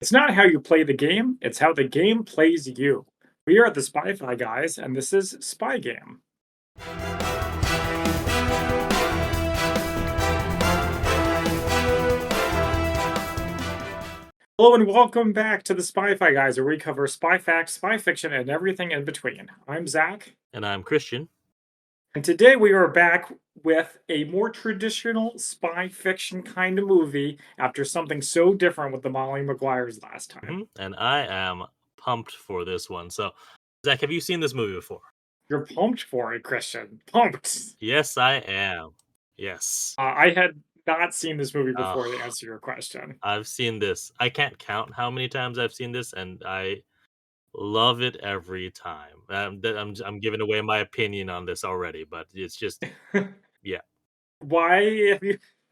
It's not how you play the game, it's how the game plays you. We are the Spy-Fi guys, and this is Spy Game. Hello and welcome back to the Spy-Fi guys, where we cover spy facts, spy fiction, and everything in between. I'm Zach. And I'm Christian. And today we are back with a more traditional spy fiction kind of movie after something so different with the Molly Maguires last time. And I am pumped for this one. So, Zach, have you seen this movie before? You're pumped for it, Christian. Pumped. Yes, I am. Yes. I had not seen this movie Ugh. before to answer your question. I've seen this. I can't count how many times I've seen this, and I love it every time. I'm giving away my opinion on this already, but it's just, yeah. Why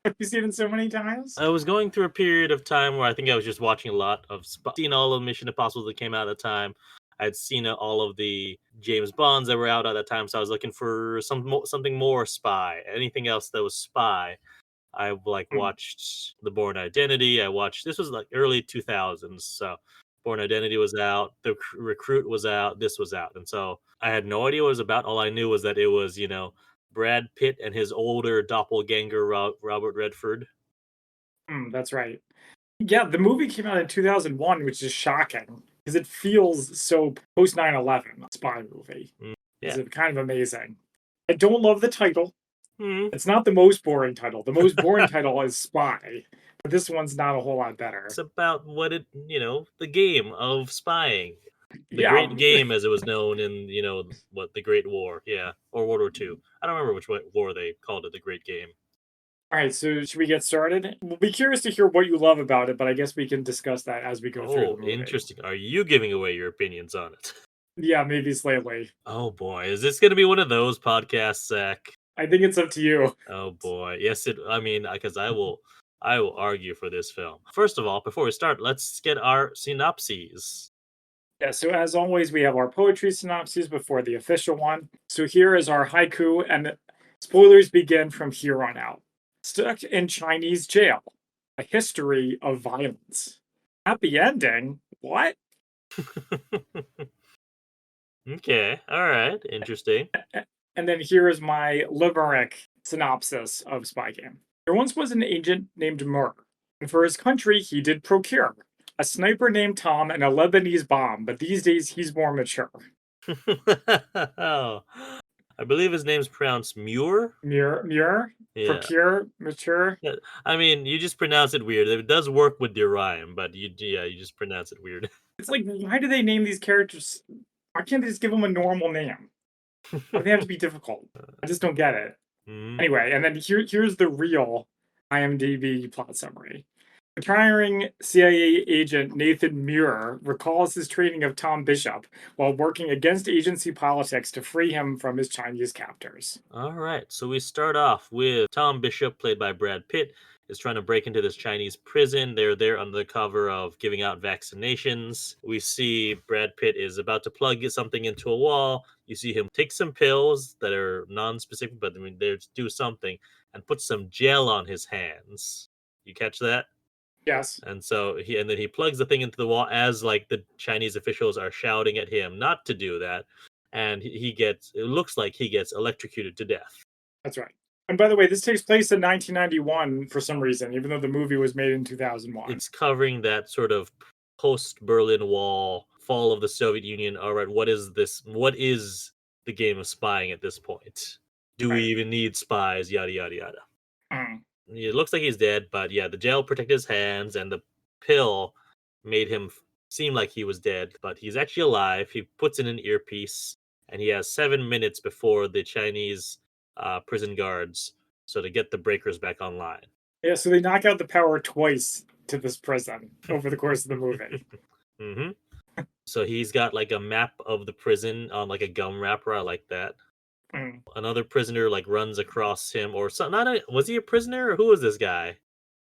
have you seen it so many times? I was going through a period of time where I think I was just watching a lot of seen all of Mission Impossible that came out at the time. I'd seen all of the James Bonds that were out at that time, so I was looking for something more spy. Anything else that was spy. I watched The Bourne Identity. This was like early 2000s, so Bourne Identity was out, The Recruit was out, this was out, and so I had no idea what it was about. All I knew was that it was Brad Pitt and his older doppelganger Robert Redford. That's right. Yeah, the movie came out in 2001, which is shocking because it feels so post 9/11 spy movie. Yeah. It's kind of amazing. I don't love the title. Mm. It's not the most boring title. The most boring title is Spy, but this one's not a whole lot better. It's about the game of spying. The Yeah. Great Game, as it was known in, the Great War. Yeah. Or World War II. I don't remember which war they called it, the Great Game. All right, so should we get started? We'll be curious to hear what you love about it, but I guess we can discuss that as we go through the movie. Interesting. Are you giving away your opinions on it? Yeah, maybe slightly. Oh boy, is this going to be one of those podcasts, Zach? I think it's up to you. Oh boy, yes. Because I will argue for this film. First of all, before we start, let's get our synopses. Yeah, so as always, we have our poetry synopses before the official one. So here is our haiku, and spoilers begin from here on out. Stuck in Chinese jail, a history of violence. Happy ending? What? Okay, all right, interesting. And then here is my limerick synopsis of Spy Game. There once was an agent named Murr, and for his country he did procure a sniper named Tom and a Lebanese bomb, but these days he's more mature. Oh, I believe his name's pronounced Muir. Muir? Yeah. Procure? Mature? Yeah, I mean, you just pronounce it weird. It does work with your rhyme, but you just pronounce it weird. It's like, why do they name these characters? Why can't they just give them a normal name? Why do they have to be difficult? I just don't get it. Mm-hmm. Anyway, and then here's the real IMDb plot summary. Retiring CIA agent Nathan Muir recalls his training of Tom Bishop while working against agency politics to free him from his Chinese captors. All right, so we start off with Tom Bishop, played by Brad Pitt, is trying to break into this Chinese prison. They're there under the cover of giving out vaccinations. We see Brad Pitt is about to plug something into a wall. You see him take some pills that are non-specific, but they do something, and put some gel on his hands. You catch that? Yes. And so then he plugs the thing into the wall as the Chinese officials are shouting at him not to do that. And it looks like he gets electrocuted to death. That's right. And by the way, this takes place in 1991 for some reason, even though the movie was made in 2001. It's covering that sort of post-Berlin Wall, fall of the Soviet Union. All right, what is this? What is the game of spying at this point? Do we even need spies? Yada, yada, yada. It looks like he's dead, but yeah, the gel protected his hands, and the pill made him seem like he was dead, but he's actually alive. He puts in an earpiece, and he has 7 minutes before the Chinese prison guards, so to get the breakers back online. Yeah, so they knock out the power twice to this prison over the course of the movie. Mm-hmm. So he's got a map of the prison on a gum wrapper. I like that. Another prisoner runs across him, or something. Was he a prisoner, or who was this guy?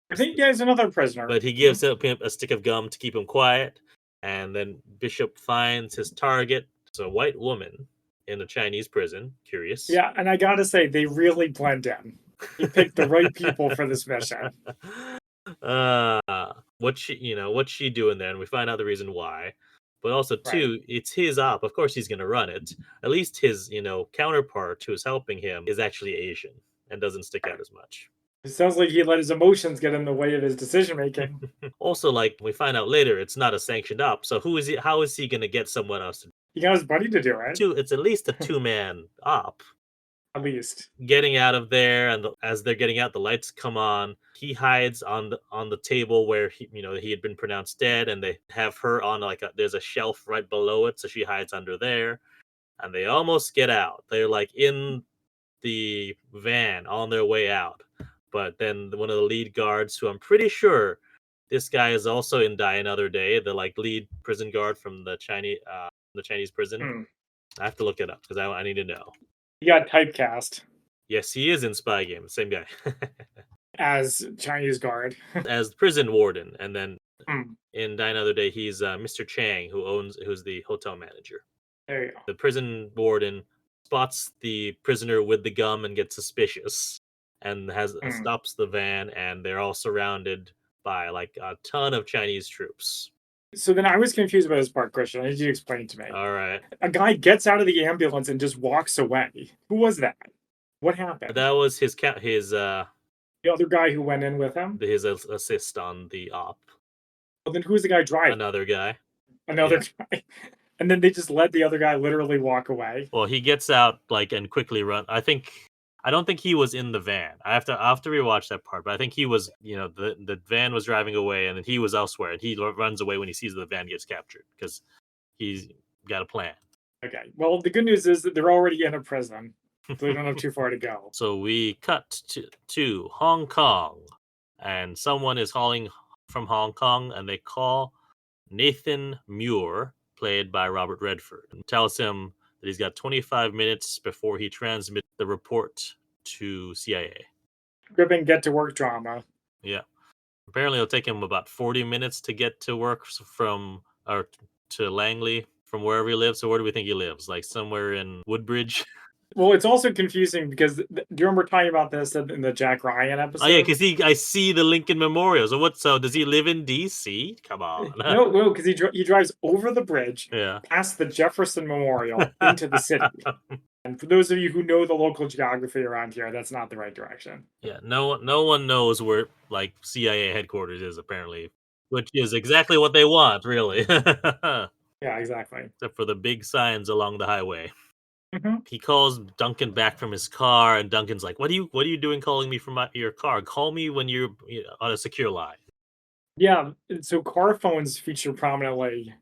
I think he's another prisoner. But he gives him a stick of gum to keep him quiet, and then Bishop finds his target. It's a white woman in a Chinese prison. Curious. Yeah, and I gotta say, they really blend in. He picked the right people for this mission. What's she doing there? And we find out the reason why. But also, Right. too, it's his op. Of course, he's going to run it. At least his, counterpart who's helping him is actually Asian and doesn't stick out Right. as much. It sounds like he let his emotions get in the way of his decision making. Also, like we find out later, it's not a sanctioned op. So who is he? How is he going to get someone else to He got his buddy to do it, two? It's at least a two-man op. at least. Getting out of there, and as they're getting out, the lights come on. He hides on the table where he had been pronounced dead, and they have her on there's a shelf right below it, so she hides under there. And they almost get out. They're like in the van on their way out, but then one of the lead guards, who I'm pretty sure this guy is also in Die Another Day, the like lead prison guard from the Chinese prison. Hmm. I have to look it up because I need to know. He got typecast Yes, he is in Spy Game, same guy. as Chinese guard. As prison warden, and then Hmm. in Die Another Day, he's Mr. Chang, who's the hotel manager. There you go. The prison warden spots the prisoner with the gum and gets suspicious, and Hmm. stops the van, and they're all surrounded by like a ton of Chinese troops. So then I was confused about this part, Christian. I need you to explain it to me. All right, A guy gets out of the ambulance and just walks away. Who was that? What happened? that was his The other guy who went in with him? assist on the op. Well, then who's the guy driving? Another guy. Another guy. And then they just let the other guy literally walk away. Well, he gets out and quickly run. I don't think he was in the van. I have to rewatch that part, but I think he was. The van was driving away, and then he was elsewhere, and he runs away when he sees the van gets captured because he's got a plan. Okay. Well, the good news is that they're already in a prison, so they don't have too far to go. So we cut to Hong Kong, and someone is calling from Hong Kong, and they call Nathan Muir, played by Robert Redford, and tells him that he's got 25 minutes before he transmits the report to CIA. Gripping get to work drama. Yeah. Apparently, it'll take him about 40 minutes to get to work to Langley from wherever he lives. So where do we think he lives? Like somewhere in Woodbridge? Well, it's also confusing because do you remember talking about this in the Jack Ryan episode? Oh yeah, because I see the Lincoln Memorial. So does he live in DC? Come on. No, because he drives over the bridge, Yeah. past the Jefferson Memorial into the city. And for those of you who know the local geography around here, that's not the right direction. Yeah, no one knows where like CIA headquarters is apparently, which is exactly what they want, really. Yeah, exactly. Except for the big signs along the highway. Hmm. He calls Duncan back from his car, and Duncan's like, "What are you doing calling me from your car? Call me when you're on a secure line." Yeah, so car phones feature prominently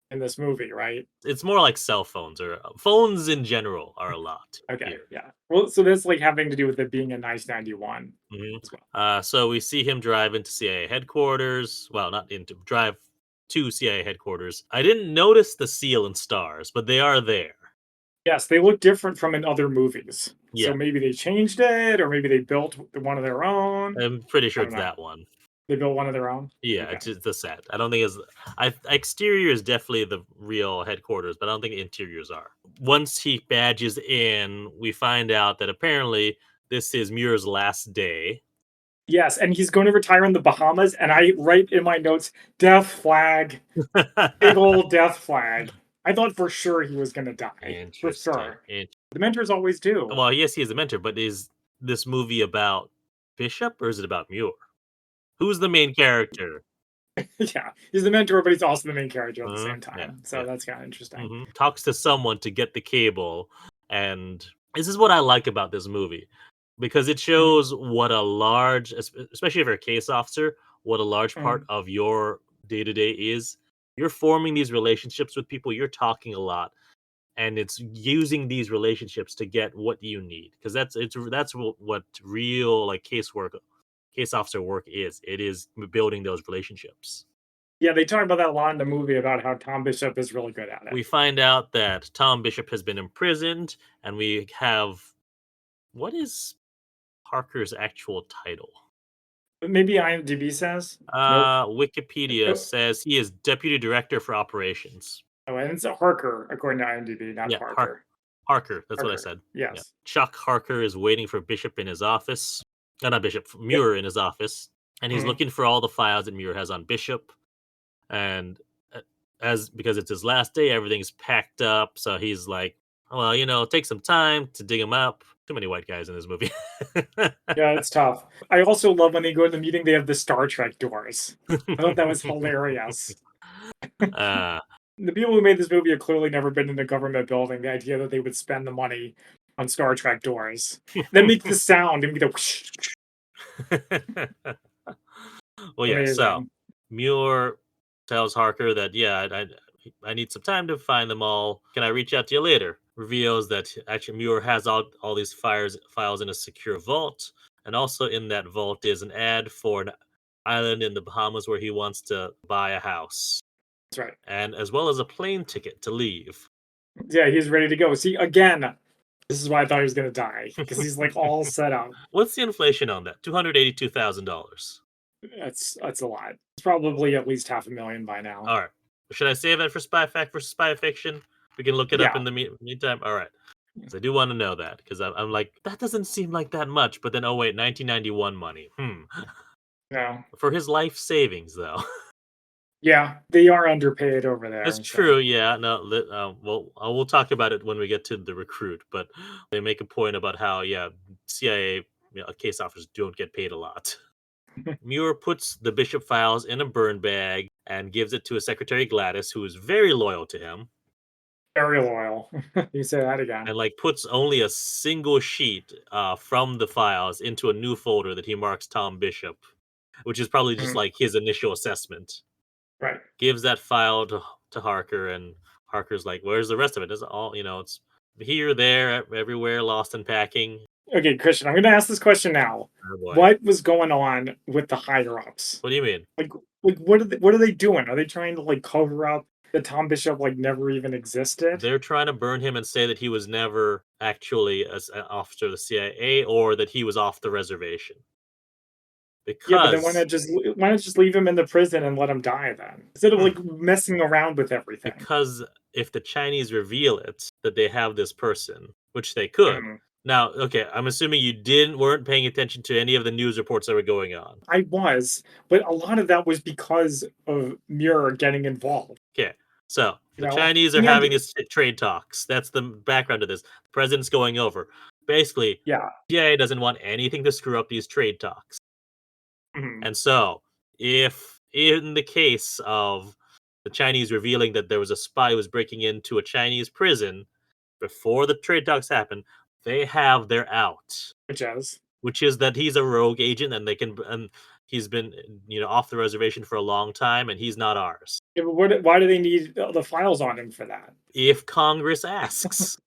in this movie, right? It's more like cell phones or phones in general are a lot. Okay, Here. yeah. Well, so that's like having to do with it being a nice 91 Mhm. as well. So we see him drive into CIA headquarters. Well, not into drive to CIA headquarters. I didn't notice the seal and stars, but they are there. Yes, they look different from in other movies. Yeah. So maybe they changed it, or maybe they built one of their own. I'm pretty sure I it's don't know. that one. They built one of their own? Yeah, Okay. it's just the set. I don't think exterior is definitely the real headquarters, but I don't think interiors are. Once he badges in, we find out that apparently this is Muir's last day. Yes, and he's going to retire in the Bahamas, and I write in my notes, death flag, big old death flag. I thought for sure he was going to die. For sure. The mentors always do. Well, yes, he is a mentor, but is this movie about Bishop or is it about Muir? Who's the main character? Yeah, he's the mentor, but he's also the main character at the same time. Yeah, so that's kind of interesting. Talks to someone to get the cable, and this is what I like about this movie because it shows what a large, especially if you're a case officer, what a large part of your day to day is. You're forming these relationships with people. You're talking a lot, and it's using these relationships to get what you need because that's what real like case officer work is. It is building those relationships. Yeah, they talk about that a lot in the movie about how Tom Bishop is really good at it. We find out that Tom Bishop has been imprisoned, and we have what is Parker's actual title? Maybe IMDb says. Wikipedia says he is deputy director for operations. Oh, and it's a Harker according to IMDb, not Parker. Harker, that's what I said. Yes. Yeah. Chuck Harker is waiting for Bishop in his office. Not Bishop, Muir in his office. and he's looking for all the files that Muir has on Bishop, and because it's his last day, everything's packed up. So he's like, well, take some time to dig him up. Too many white guys in this movie. Yeah, it's tough. I also love when they go to the meeting, they have the Star Trek doors. I thought that was hilarious. The people who made this movie have clearly never been in a government building. The idea that they would spend the money on Star Trek doors, then make the sound and be the whoosh. Well, yeah. So Amazing. Muir tells Harker that, yeah, I need some time to find them all. Can I reach out to you later? Reveals that actually Muir has all these files in a secure vault, and also in that vault is an ad for an island in the Bahamas where he wants to buy a house, That's right. and as well as a plane ticket to leave. Yeah, he's ready to go. See, again, this is why I thought he was gonna die, because he's like all set up. What's the inflation on that? $282,000. That's a lot. It's probably at least $500,000 by now. All right. Should I save that for Spy Fact versus Spy Fiction? We can look it up Yeah. in the meantime. All right. 'Cause I do want to know that, because I'm like, that doesn't seem like that much. But then, oh wait, 1991 money. Yeah. For his life savings, though. Yeah, they are underpaid over there. That's so. true. Yeah. No. Well, we'll talk about it when we get to the recruit. But they make a point about how, yeah, CIA case officers don't get paid a lot. Muir puts the Bishop files in a burn bag and gives it to his secretary Gladys, who is very loyal to him. Very loyal. You say that again. And like puts only a single sheet from the files into a new folder that he marks Tom Bishop, which is probably just like his initial assessment. Right. Gives that file to Harker, and Harker's like, "Where's the rest of it? It's all it's here, there, everywhere, lost in packing." Okay, Christian, I'm going to ask this question now. Oh, boy. What was going on with the higher ups? What do you mean? Like what are they doing? Are they trying to like cover up that Tom Bishop like never even existed? They're trying to burn him and say that he was never actually an officer of the CIA, or that he was off the reservation. Yeah, but then Because why not just leave him in the prison and let him die then? Instead of like messing around with everything. Because if the Chinese reveal it that they have this person, which they could. Now, okay, I'm assuming you weren't paying attention to any of the news reports that were going on. I was, but a lot of that was because of Muir getting involved. Okay, so the Chinese are having this trade talks. That's the background of this. The president's going over. Basically, CIA doesn't want anything to screw up these trade talks. And so, if in the case of the Chinese revealing that there was a spy who was breaking into a Chinese prison before the trade talks happen, they have their out. Which is that he's a rogue agent, and he's been off the reservation for a long time, and he's not ours. Yeah, but why do they need the files on him for that? If Congress asks.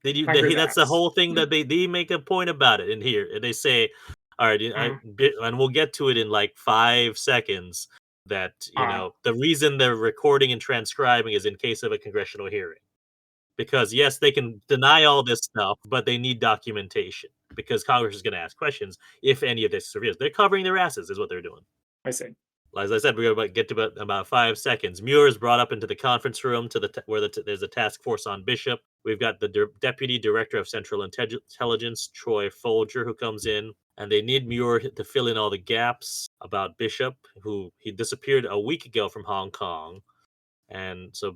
That's the whole thing that they make a point about it in here. And they say, all right, and we'll get to it in like 5 seconds, that the reason they're recording and transcribing is in case of a congressional hearing. Because yes, they can deny all this stuff, but they need documentation, because Congress is going to ask questions if any of this reveals. They're covering their asses is what they're doing. I see. As I said, we're going to get to about 5 seconds. Muir is brought up into the conference room where there's a task force on Bishop. We've got the Deputy Director of Central Intelligence, Troy Folger, who comes in, and they need Muir to fill in all the gaps about Bishop, who he disappeared a week ago from Hong Kong. And so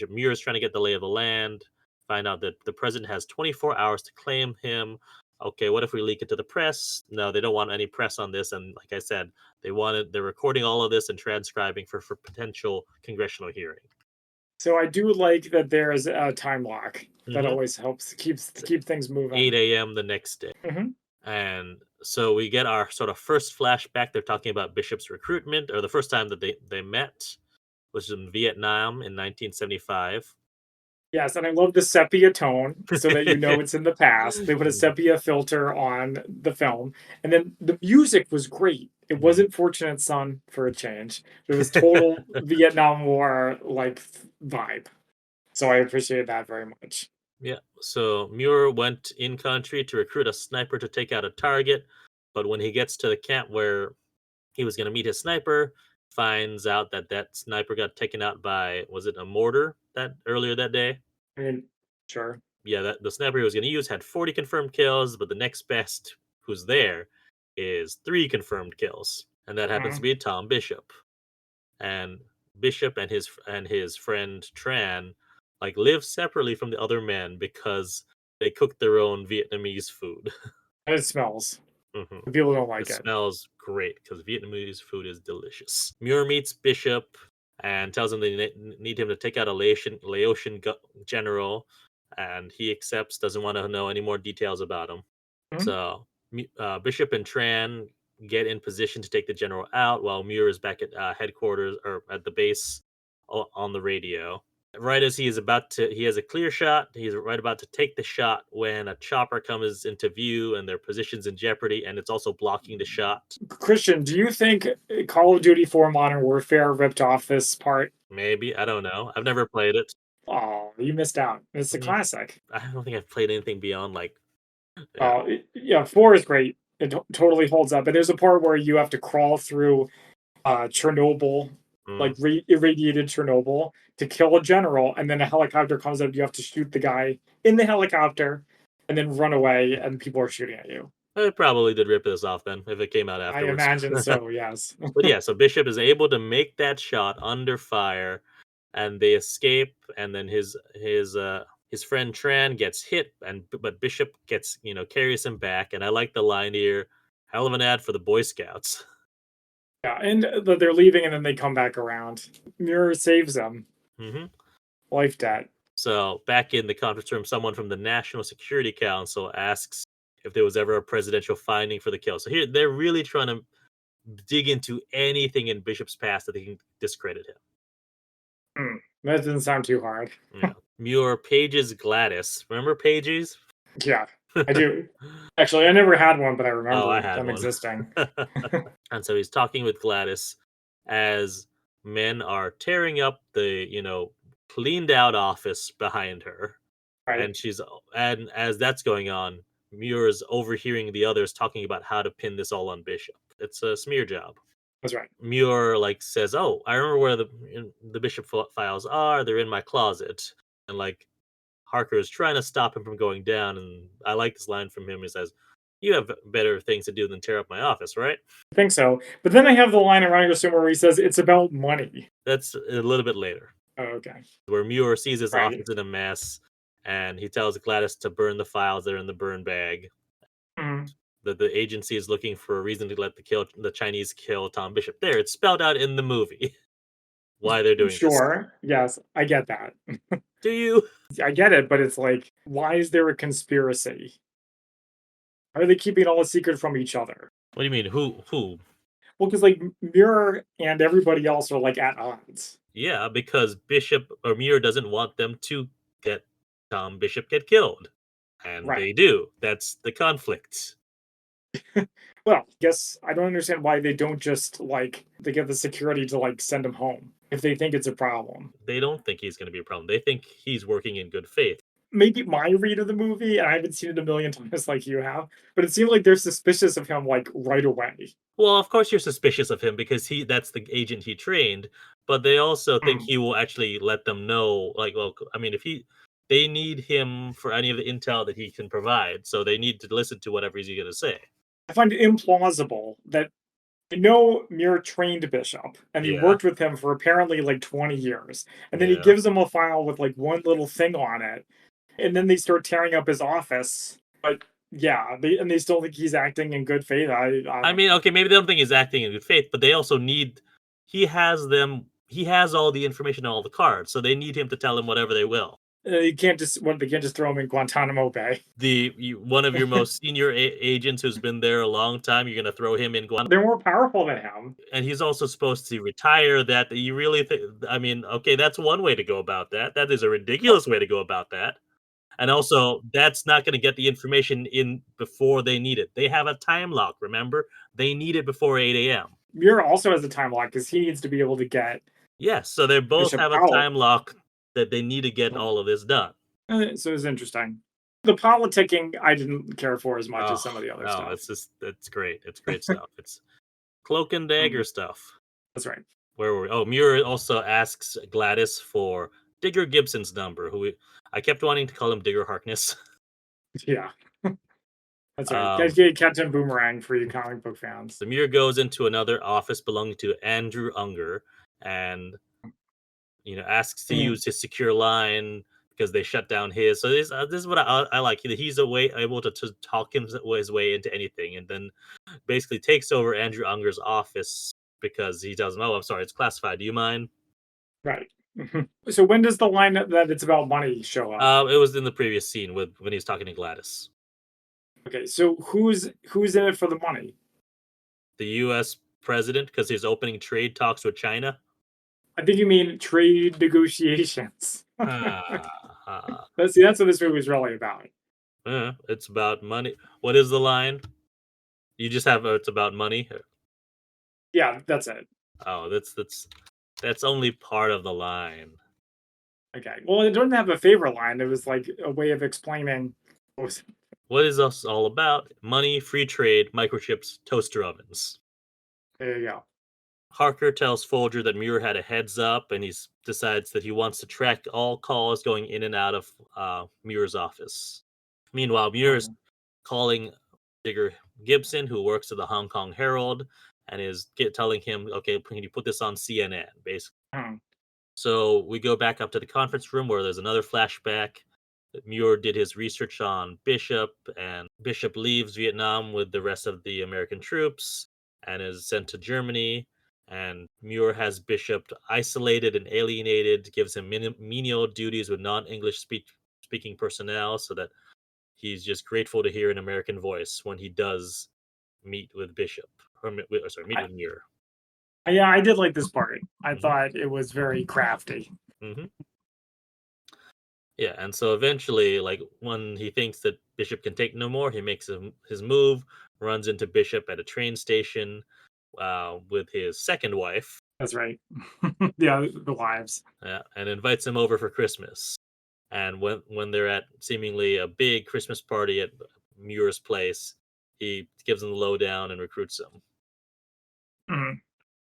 Muir is trying to get the lay of the land, find out that the president has 24 hours to claim him. Okay, what if we leak it to the press? No, they don't want any press on this. And like I said, they're recording all of this and transcribing for potential congressional hearing. So I do like that there is a time lock. That always helps keep things moving. 8 a.m. the next day. And so we get our sort of first flashback. They're talking about Bishop's recruitment, or the first time that they met was in Vietnam in 1975. Yes, and I love the sepia tone, so that it's in the past. They put a sepia filter on the film, and then the music was great. It wasn't Fortunate Son for a change. It was total Vietnam War like vibe. So I appreciate that very much. Yeah. So Muir went in country to recruit a sniper to take out a target, but when he gets to the camp where he was going to meet his sniper, finds out that sniper got taken out by, was it a mortar earlier that day? I mean, sure. Yeah, the sniper he was going to use had 40 confirmed kills, but the next best who's there is 3 confirmed kills. and that happens to Mhm. be Tom Bishop. And Bishop and his friend Tran like live separately from the other men because they cook their own Vietnamese food. And it smells. hmm People don't It like it. smells great because Vietnamese food is delicious. Muir meets Bishop and tells him they need him to take out a Laotian general, and he accepts. Doesn't want to know any more details about him. Mhm. So Bishop and Tran get in position to take the general out, while Muir is back at headquarters or at the base on the radio. Right as he has a clear shot. He's right about to take the shot when a chopper comes into view, and their position's in jeopardy, and it's also blocking the shot. Christian, do you think Call of Duty 4 Modern Warfare ripped off this part? Maybe, I don't know. I've never played it. Oh, you missed out. It's a Mm, classic. I don't think I've played anything beyond like yeah. Yeah, 4 is great. It totally holds up. But there's a part where you have to crawl through Chernobyl, Mm. like irradiated Chernobyl, to kill a general, and then a helicopter comes up. You have to shoot the guy in the helicopter, and then run away, and people are shooting at you. I probably did rip this off then if it came out I afterwards. imagine so. Yes. But yeah, so Bishop is able to make that shot under fire, and they escape. And then his friend Tran gets hit, but Bishop gets carries him back. And I like the line here: "Hell of an ad for the Boy Scouts." Yeah, and they're leaving, and then they come back around. Mirror saves them. hmm Life debt. So back in the conference room, someone from the National Security Council asks if there was ever a presidential finding for the kill. So here they're really trying to dig into anything in Bishop's past that they can discredit him. That doesn't sound too hard. Yeah. Muir pages Gladys. Remember pages? Yeah, I do. Actually, I never had one, but I Oh, I remember had them one. existing. And so he's talking with Gladys as men are tearing up the, cleaned out office behind her. Right. And as that's going on, Muir is overhearing the others talking about how to pin this all on Bishop. It's a smear job. That's right. Muir like says, "Oh, I remember where the Bishop files are. They're in my closet." And like Harker is trying to stop him from going down, and I like this line from him. He says, "You have better things to do than tear up my office, right?" I think so. But then I have the line around your where he says it's about money. That's a little bit later, Oh, okay. where Muir sees his Right. office in a mess, and he tells Gladys to burn the files that are in the burn bag. Mhm. That the agency is looking for a reason to let the Chinese kill Tom Bishop. There, it's spelled out in the movie why they're doing this. Sure. Yes, I get that. Do you? I get it, but it's like, why is there a conspiracy? Are they keeping all a secret from each other? What do you mean? Who? Well, because like Mirror and everybody else are like at odds. Yeah, because Bishop or Muir doesn't want them to get Tom Bishop get killed. And Right. they do. That's the conflict. Well, I guess I don't understand why they don't just like they get the security to like send him home if they think it's a problem. They don't think he's going to be a problem. They think he's working in good faith. Maybe my read of the movie, and I haven't seen it a million times like you have, but it seemed like they're suspicious of him like right away. Well, of course you're suspicious of him because that's the agent he trained, but they also think Mm. he will actually let them know like well, I mean if he they need him for any of the intel that he can provide, so they need to listen to whatever he's going to say. I find it implausible that you know Muir trained Bishop and he Yeah. worked with him for apparently like 20 years. And then he Yeah. gives him a file with like one little thing on it. And then they start tearing up his office. But yeah, they still think he's acting in good faith. I I don't mean, okay, maybe they don't think he's acting in good faith, but they also need he has all the information and all the cards, so they need him to tell them whatever they will. you can't just they can't just throw him in Guantanamo Bay. One of your most senior agents who's been there a long time, you're going to throw him in Guantanamo, They're more powerful than him. and he's also supposed to retire. That you really think? I mean, okay, that's one way to go about that. That is a ridiculous way to go about that. And also, that's not going to get the information in before they need it. They have a time lock. Remember, they need it before 8 a.m. Muir also has a time lock because he needs to be able to get Yes, so they both Bishop have a out. time lock that they need to get all of this done. So it's interesting. The politicking I didn't care for as much Oh, as some of the other no, stuff. it's great. It's great stuff. It's cloak and Mm, dagger stuff. that's right. Where were we? Oh, Muir also asks Gladys for Digger Gibson's number, I kept wanting to call him Digger Harkness. Yeah. That's right. Um, Captain Boomerang for you comic book fans. the Muir goes into another office belonging to Andrew Unger, and asks to Mhm. use his secure line because they shut down his. So this is what I like. He's able to talk his way into anything, and then basically takes over Andrew Unger's office because he tells him, "Oh, I'm sorry, it's classified. Do you mind?" Right. Mhm. So when does the line that it's about money show up? It was in the previous scene with when he's talking to Gladys. Okay, so who's in it for the money? The U.S. president, because he's opening trade talks with China. I think you mean trade negotiations. Ah, But see, that's what this movie is really about. it's about money. What is the line? You just have it's about money. Yeah, that's it. Oh, that's only part of the line. Okay. Well, it didn't have a favorite line. It was like a way of explaining. What was, What is us all about? Money, free trade, microchips, toaster ovens. there you go. Harker tells Folger that Muir had a heads up, and he decides that he wants to track all calls going in and out of Muir's office. Meanwhile, Muir is Mhm. calling Digger Gibson, who works at the Hong Kong Herald, and is telling him, "Okay, can you put this on CNN?" Basically. Mhm. So we go back up to the conference room where there's another flashback. That Muir did his research on Bishop, and Bishop leaves Vietnam with the rest of the American troops and is sent to Germany. And Muir has Bishop isolated and alienated, gives him menial duties with non-English speaking personnel, so that he's just grateful to hear an American voice when he does meet with Bishop, meet I, with Muir. yeah, I did like this part. I hmm thought it was very crafty. hmm Yeah, and so eventually, like when he thinks that Bishop can take no more, he makes his move, runs into Bishop at a train station with his second wife, That's right. Yeah, the wives. and invites him over for Christmas. And when they're at seemingly a big Christmas party at Muir's place, he gives them the lowdown and recruits them. Mhm.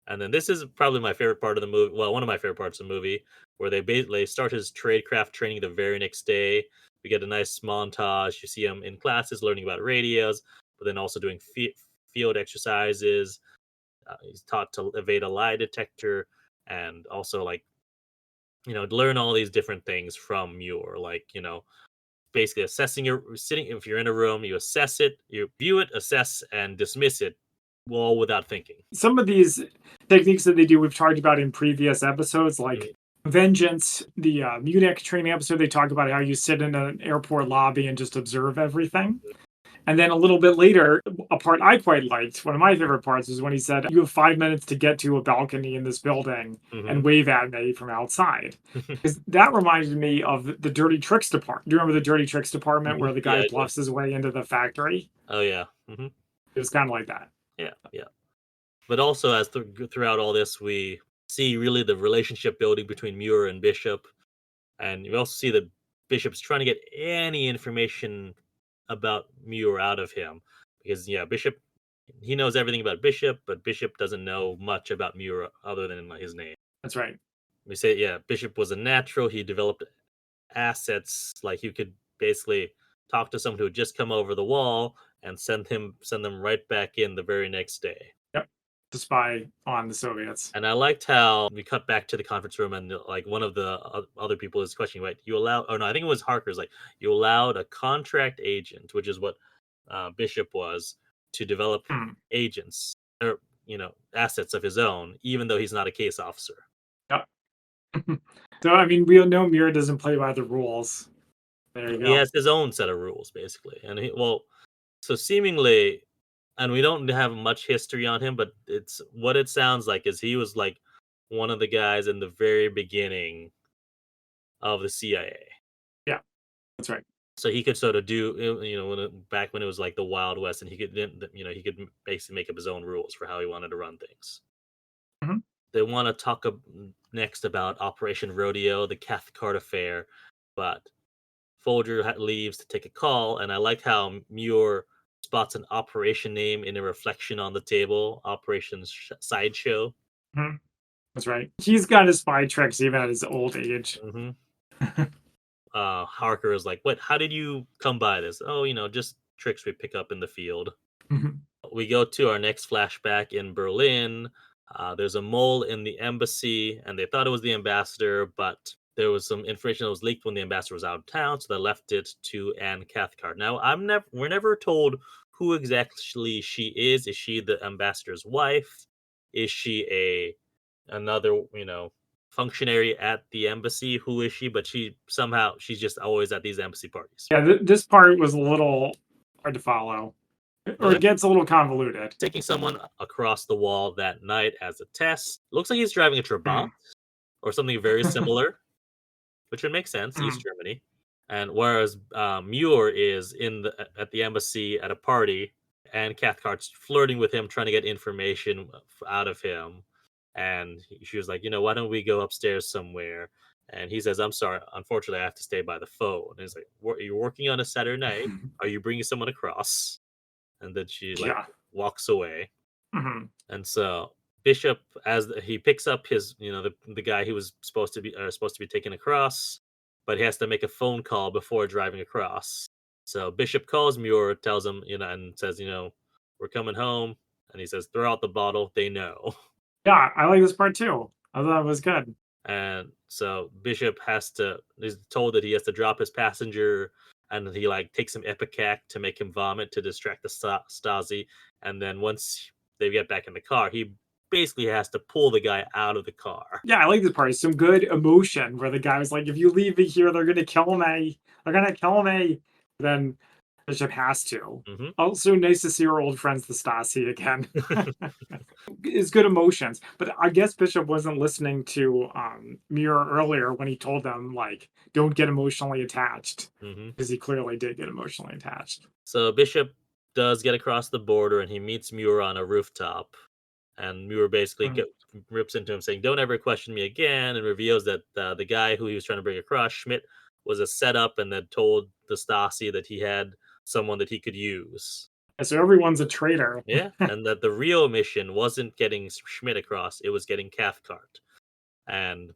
And then this is probably my favorite part of the movie. Well, one of my favorite parts of the movie, where they start his tradecraft training the very next day. We get a nice montage. You see him in classes learning about radios, but then also doing field exercises. He's taught to evade a lie detector, and also like learn all these different things from Muir. Like basically assessing your sitting. If you're in a room, you assess it, you view it, assess, and dismiss it, all without thinking. Some of these techniques that they do, we've talked about in previous episodes, like Vengeance, the Munich training episode. They talk about how you sit in an airport lobby and just observe everything. And then a little bit later, a part I quite liked, one of my favorite parts, is when he said, "You have 5 minutes to get to a balcony in this building hmm and wave at me from outside." Because that reminded me of the Dirty Tricks department. Do you remember the Dirty Tricks department where the Yeah, guy I do. bluffs his way into the factory? Oh yeah. It was kind of like that. Yeah, yeah. But also, as throughout all this, we see really the relationship building between Muir and Bishop, and you also see that Bishop's trying to get any information about Muir out of him, because yeah, Bishop he knows everything about Bishop, but Bishop doesn't know much about Muir other than like, his name. That's right. We say yeah, Bishop was a natural. He developed assets like you could basically talk to someone who had just come over the wall and send them right back in the very next day. Yep. To spy on the Soviets. And I liked how we cut back to the conference room, and like one of the other people is questioning, right? You allowed, oh no, I think it was Harker's, like you allowed a contract agent, which is what Bishop was, to develop Hmm. agents or assets of his own, even though he's not a case officer. Yep. So, I mean, we know Mira doesn't play by the rules. There you He go. has his own set of rules, basically, and so seemingly, and we don't have much history on him, but it's what it sounds like is he was like one of the guys in the very beginning of the CIA. Yeah, that's right. So he could sort of do, back when it was like the Wild West, and he could then, he could basically make up his own rules for how he wanted to run things. Mhm. They want to talk next about Operation Rodeo, the Cathcart affair, but Folger leaves to take a call, and I like how Muir spots an operation name in a reflection on the table, Operation Sideshow. Mhm. That's right. He's got his spy tricks even at his old age. hmm Harker is like, "What? How did you come by this?" "Oh, just tricks we pick up in the field. Mhm. We go to our next flashback in Berlin. There's a mole in the embassy, and they thought it was the ambassador, but there was some information that was leaked when the ambassador was out of town, so they left it to Anne Cathcart. Now, we're never told who exactly she is. Is she the ambassador's wife? Is she another, functionary at the embassy? Who is she? But she's just always at these embassy parties. Yeah, this part was a little hard to follow, or Yeah. it gets a little convoluted. Taking someone across the wall that night as a test. Looks like he's driving a Trabant Mm. or something very similar, which would make sense. East Mm. Germany, and whereas Muir is at the embassy at a party, and Cathcart's flirting with him, trying to get information out of him, and she was like, why don't we go upstairs somewhere? And he says, "I'm sorry, unfortunately, I have to stay by the phone." And he's like, "You're working on a Saturday night. Are you bringing someone across?" And then she Yeah. walks away. Mhm. And so Bishop, he picks up his, the guy he was supposed to be taken across, but he has to make a phone call before driving across. So Bishop calls Muir, tells him, and says, "We're coming home." And he says, "Throw out the bottle." They know. Yeah, I like this part too. I thought it was good. And so Bishop is told that he has to drop his passenger, and he takes some Ipecac to make him vomit to distract the Stasi. And then once they get back in the car, he basically has to pull the guy out of the car. Yeah, I like this part. Some good emotion where the guy was like, "If you leave me here, they're gonna kill me. They're gonna kill me." Then Bishop has to. Hmm. Also, nice to see our old friends, the Stasi, again. It's good emotions, but I guess Bishop wasn't listening to Muir earlier when he told them like, "Don't get emotionally attached," Hmm. because he clearly did get emotionally attached. So Bishop does get across the border, and he meets Muir on a rooftop. And Muir basically Mm. rips into him saying, "Don't ever question me again," and reveals that the guy who he was trying to bring across, Schmidt, was a setup, and that told the Stasi that he had someone that he could use. So everyone's a traitor. Yeah, and that the real mission wasn't getting Schmidt across; it was getting Cathcart, and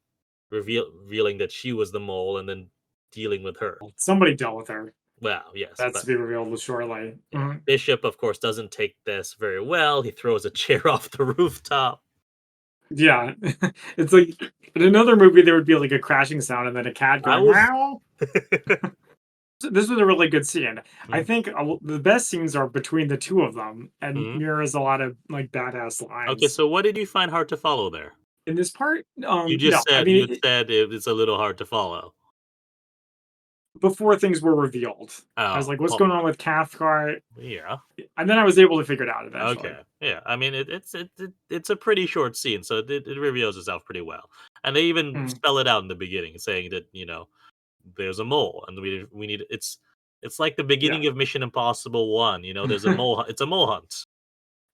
revealing that she was the mole, and then dealing with her. Somebody dealt with her. Well, yes, That's but to be revealed shortly. yeah, Bishop, of course, doesn't take this very well. He throws a chair off the rooftop. Yeah, it's like in another movie there would be like a crashing sound and then a cat I going was. wow. This was a really good scene. I Mhm, think the best scenes are between the two of them, and mhm. mirrors a lot of like badass Okay, lines so what did you find hard to follow there? in this part. You No, just I said mean it's a little hard to follow. before things were revealed, I was Oh, like, "What's well, going on with Cathcart?" yeah. And then I was able to figure it out eventually. Okay, yeah. I mean, it's a pretty short scene, so it reveals itself pretty well. And they even Mm, spell it out in the beginning, saying that there's a mole, and we need it's like the yeah, beginning of Mission Impossible 1. There's a mole. It's a mole hunt.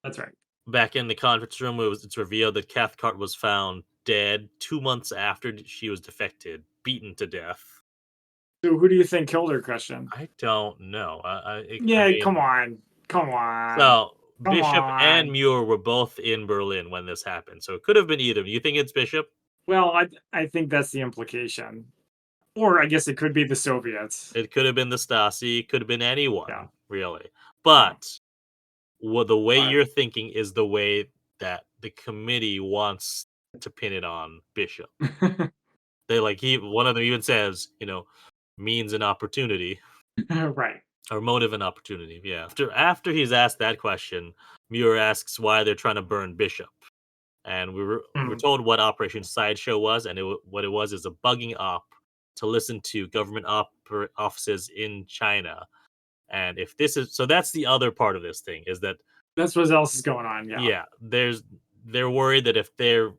that's right. Back in the conference room, it's revealed that Cathcart was found dead 2 months after she was defected, beaten to death. So who do you think killed her, Christian? I don't know. I Yeah, mean, come on, so come Bishop and on. Muir were both in Berlin when this happened, so it could have been either. You think it's Bishop? Well, I think that's the implication, or I guess it could be the Soviets. It could have been the Stasi. Could have been Yeah, anyone, really. yeah, But the way but you're thinking is the way that the committee wants to pin it on Bishop. They one of them even says, means an opportunity. right. Or motive and opportunity, yeah. After he's asked that question, Muir asks why they're trying to burn Bishop, and we're Mm. told what Operation Sideshow was, and what it was is a bugging op to listen to government offices in China. And if this is so, that's the other part of this thing is that That's what else is going on. Yeah. yeah, they're worried that if they're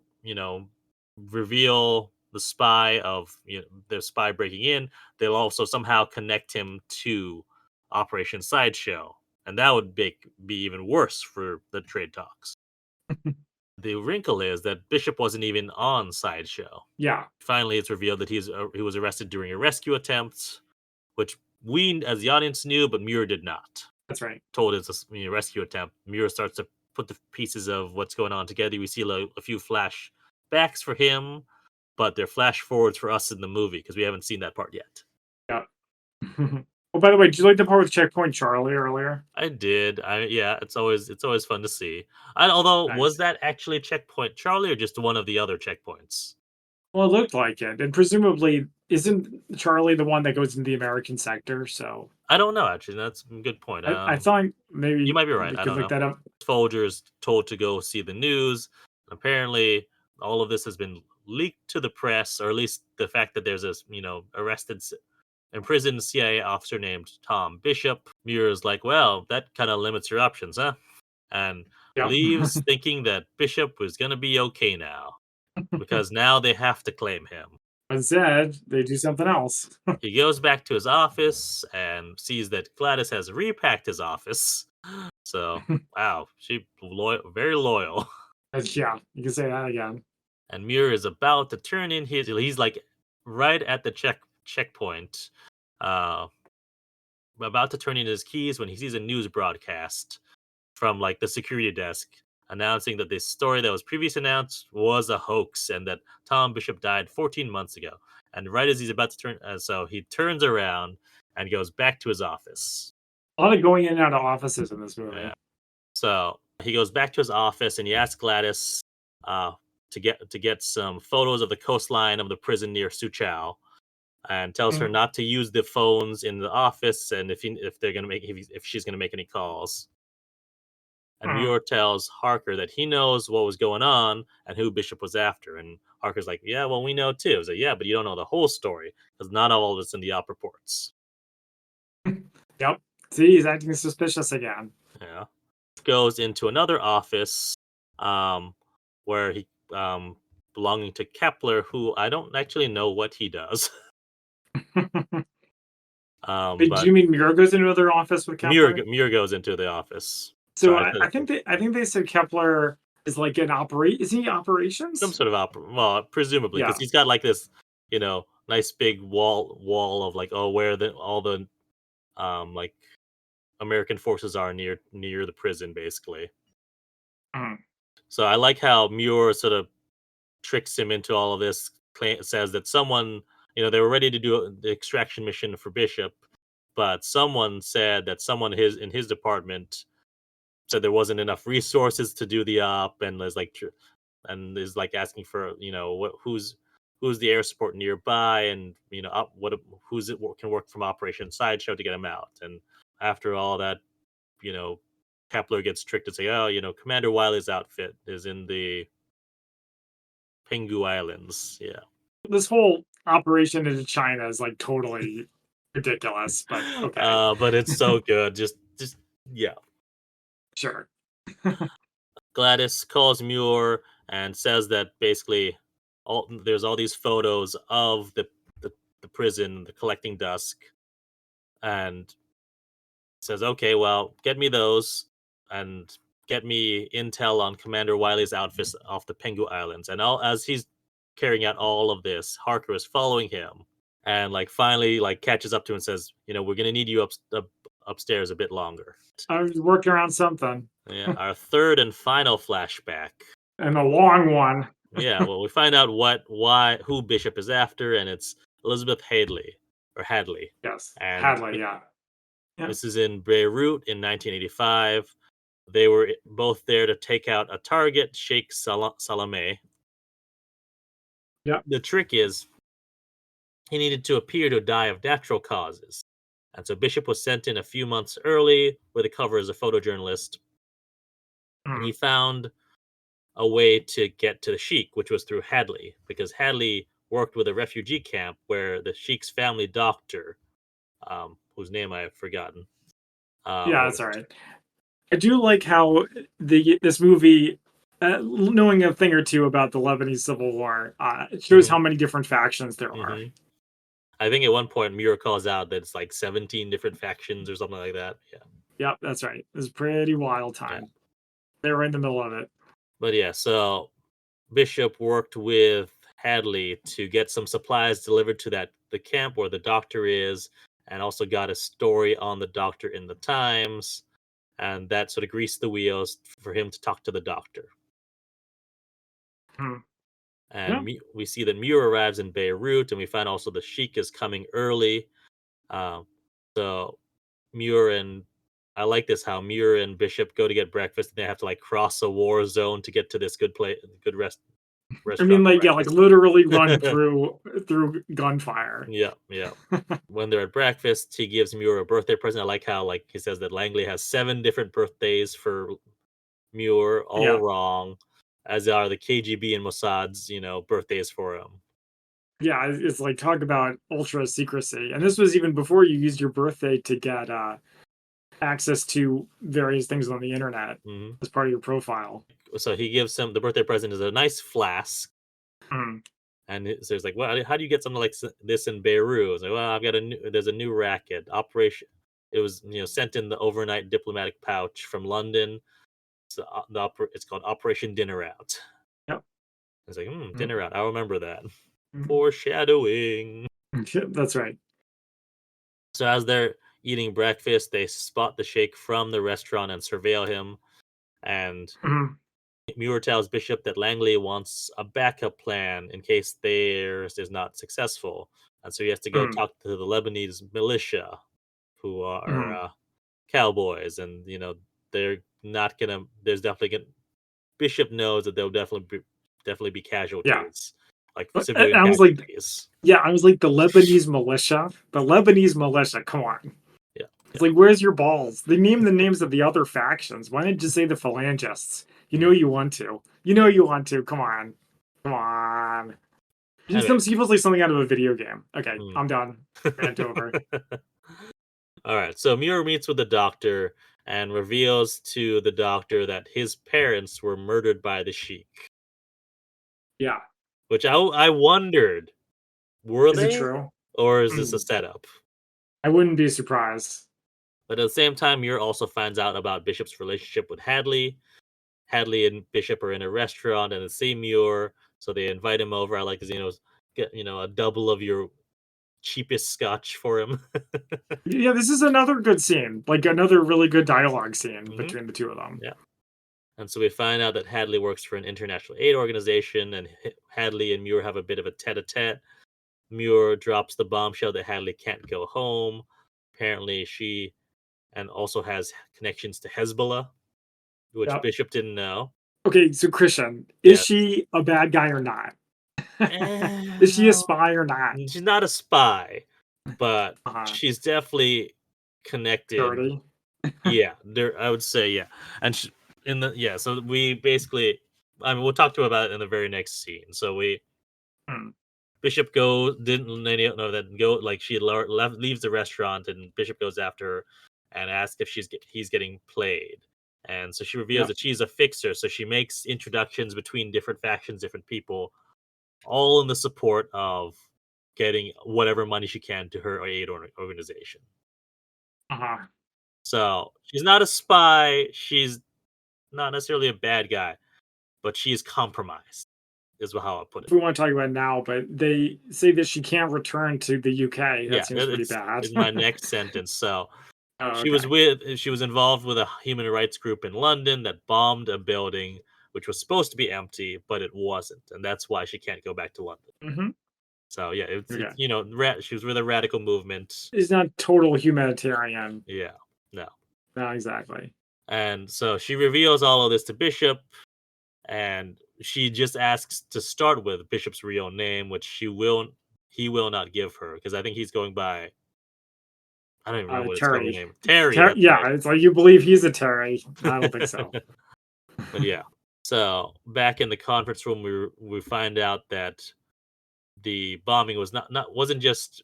reveal the spy of the spy breaking in, they'll also somehow connect him to Operation Sideshow, and that would be even worse for the trade talks. The wrinkle is that Bishop wasn't even on Sideshow. Yeah, Finally, it's revealed that he was arrested during a rescue attempt, which we as the audience knew, but Muir did not. that's right. Told it's a rescue attempt. Muir starts to put the pieces of what's going on together. We see a few flashbacks for him, but they're flash forwards for us in the movie because we haven't seen that part yet. Yeah. Oh, by the way, did you like the part with Checkpoint Charlie earlier? I did. Yeah, it's always fun to see. And although was Nice. that actually Checkpoint Charlie or just one of the other checkpoints? Well, it looked like it, and presumably isn't Charlie the one that goes into the American sector? So I don't know actually. That's a good point. I thought You maybe might be right. we I could don't look know. that up. Folger's told to go see the news. Apparently, all of this has been leaked to the press, or at least the fact that there's this, arrested, imprisoned CIA officer named Tom Bishop. Muir's like, well, that kind of limits your options, huh? And Yep. leaves thinking that Bishop was going to be okay now because now they have to claim him. Instead, they do something else. He goes back to his office and sees that Gladys has repacked his office. So, wow, she loyal, very loyal. Yeah, you can say that again. And Muir is about to turn in his. He's like right at the checkpoint, uh, about to turn in his keys when he sees a news broadcast from like the security desk announcing that this story that was previously announced was a hoax and that Tom Bishop died 14 months ago. And right as he's about to turn, so he turns around and goes back to his office. A lot of going in and out of offices in this Yeah. movie. So he goes back to his office and he asks Gladys uh, to get some photos of the coastline of the prison near Suchow, and tells her Mm, not to use the phones in the office, and if they're gonna make if she's gonna make any calls. And mm. Muir tells Harker that he knows what was going on and who Bishop was after. And Harker's like, "Yeah, well, we know too." So yeah, but you don't know the whole story because not all of it's in the op reports. Yep. See, he's acting suspicious again. Yeah, goes into another office, um, where he belonging to Kepler, who I don't actually know what he does. Wait, do But you mean Mira goes into another office with Kepler? Muir goes into the office. So Sorry, I think they said Kepler is like an operate. Is he some operations? sort of well, presumably because Yeah. he's got like this, nice big wall of like, oh, where the all the like American forces are near the prison, basically. Mm. So I like how Muir sort of tricks him into all of this. Says that someone, they were ready to do the extraction mission for Bishop, but someone said that someone in his department said there wasn't enough resources to do the op, and is like asking for, who's the air support nearby, and who's it can work from Operation Sideshow to get him out. And after all that, you know, Kepler gets tricked to say, oh, Commander Wiley's outfit is in the Penghu Islands. Yeah. This whole operation into China is like totally ridiculous, but okay, But it's so good. Just yeah. sure. Gladys calls Muir and says that basically there's all these photos of the prison, the collecting dusk, and says, okay, well, get me those and get me intel on Commander Wiley's outfit off the Penghu Islands. And as he's carrying out all of this, Harker is following him and like finally like catches up to him and says, we're gonna need you upstairs a bit longer. I was working around something, Yeah, our third and final flashback. and a long one. Yeah, well, we find out who Bishop is after, and it's Elizabeth Hadley, Yes, and Hadley. Yeah, yeah, this is in Beirut in 1985. They were both there to take out a target, Sheikh Salameh. yeah. The trick is he needed to appear to die of natural causes, and so Bishop was sent in a few months early with a cover as a photojournalist, and Mm. he found a way to get to the Sheik, which was through Hadley, because Hadley worked with a refugee camp where the Sheik's family doctor, whose name I have forgotten, Yeah, that's all worked. right. I do like how this movie, knowing a thing or two about the Lebanese Civil War, it shows Hmm. how many different factions there are. Hmm. I think at one point Muir calls out that it's like 17 different factions or something like that. Yeah, Yep, that's right. It was a pretty wild yeah. time. They were in the middle of it. But yeah, so Bishop worked with Hadley to get some supplies delivered to the camp where the doctor is, and also got a story on the doctor in the Times, and that sort of greased the wheels for him to talk to the doctor. Hmm. And Yeah. we see that Muir arrives in Beirut, and we find also the Sheik is coming early. Um, So Muir and I like this how Muir and Bishop go to get breakfast and they have to like cross a war zone to get to this good I restaurant mean, for like, yeah, like breakfast. literally run through gunfire. Yeah, yeah. When they're at breakfast, he gives Muir a birthday present. I like how like he says that Langley has 7 different birthdays for Muir, all Yeah. wrong, as are the KGB and Mossad's, birthdays for him. Yeah, it's like talk about ultra secrecy. And this was even before you used your birthday to get access to various things on the internet Hmm. as part of your profile. So he gives him the birthday present is a nice flask, Mm, and so he's like, "Well, how do you get something like this in Beirut?" I was like, "Well, there's a new racket operation. It was sent in the overnight diplomatic pouch from London. It's called Operation Dinner Out." yep. I was like, Mm, Dinner Out. I'll remember that. mm. Foreshadowing. That's right. So as they're eating breakfast, they spot the sheikh from the restaurant and surveil him. And Mhm, Muir tells Bishop that Langley wants a backup plan in case theirs is not successful. And so he has to go mhm, talk to the Lebanese militia, who are mhm. cowboys. And, they're not going to, there's definitely going to, Bishop knows that there'll definitely be Yeah. casualties, like And civilian I was like, casualties. yeah, I was like the Lebanese militia. The Lebanese militia. Come on. Yeah. It's like, where's your balls? They name the names of the other factions. Why didn't you say the phalangists? You know Mm. you want to. You know you want to. Come on. Come on. It's Anyway. supposed like something out of a video game. Okay, Mm. I'm done. Rant over. All right. So Muir meets with the doctor and reveals to the doctor that his parents were murdered by the sheik. Yeah. Which I wondered, were Is it they, true? or is this a Mm. setup? I wouldn't be surprised. But at the same time, Muir also finds out about Bishop's relationship with Hadley. Hadley and Bishop are in a restaurant and they see Muir, so they invite him over. I like to, get a double of your cheapest scotch for him. Yeah, this is another good scene. Like another really good dialogue scene Hmm. between the two of them. Yeah. And so we find out that Hadley works for an international aid organization, and Hadley and Muir have a bit of a tete-a-tete. Muir drops the bombshell that Hadley can't go home. Apparently, she and also has connections to Hezbollah, which Yep. Bishop didn't know. Okay, so Christian, is Yeah. she a bad guy or not? Is she a Well, spy or not? she's not a spy, but Uh-huh. she's definitely connected. Dirty. Yeah, there. I would say yeah, and So we basically, I mean, we'll talk to her about it in the very next scene. So Mm. Bishop didn't know that go like she left leaves the restaurant and Bishop goes after her and asks if he's getting played. And so she reveals Yep. that she's a fixer, so she makes introductions between different factions, different people, all in the support of getting whatever money she can to her aid organization. Uh-huh. So she's not a spy. She's not necessarily a bad guy, but she is compromised, is how I put it. If we want to talk about it now, but they say that she can't return to the UK. That Yeah, seems pretty bad. it's my next sentence. So Oh, okay. she was involved with a human rights group in London that bombed a building which was supposed to be empty, but it wasn't, and that's why she can't go back to London. Hmm. So yeah, Okay. it's she was with a radical movement. It's not total humanitarian. Yeah, no, Not exactly. and so she reveals all of this to Bishop, and she just asks to start with Bishop's real name, which he will not give her because I think he's going by I don't even remember what his total Terry. name. Terry, that's Yeah, right. it's like you believe he's a Terry. I don't think so. But yeah. So back in the conference room, we find out that the bombing was not wasn't just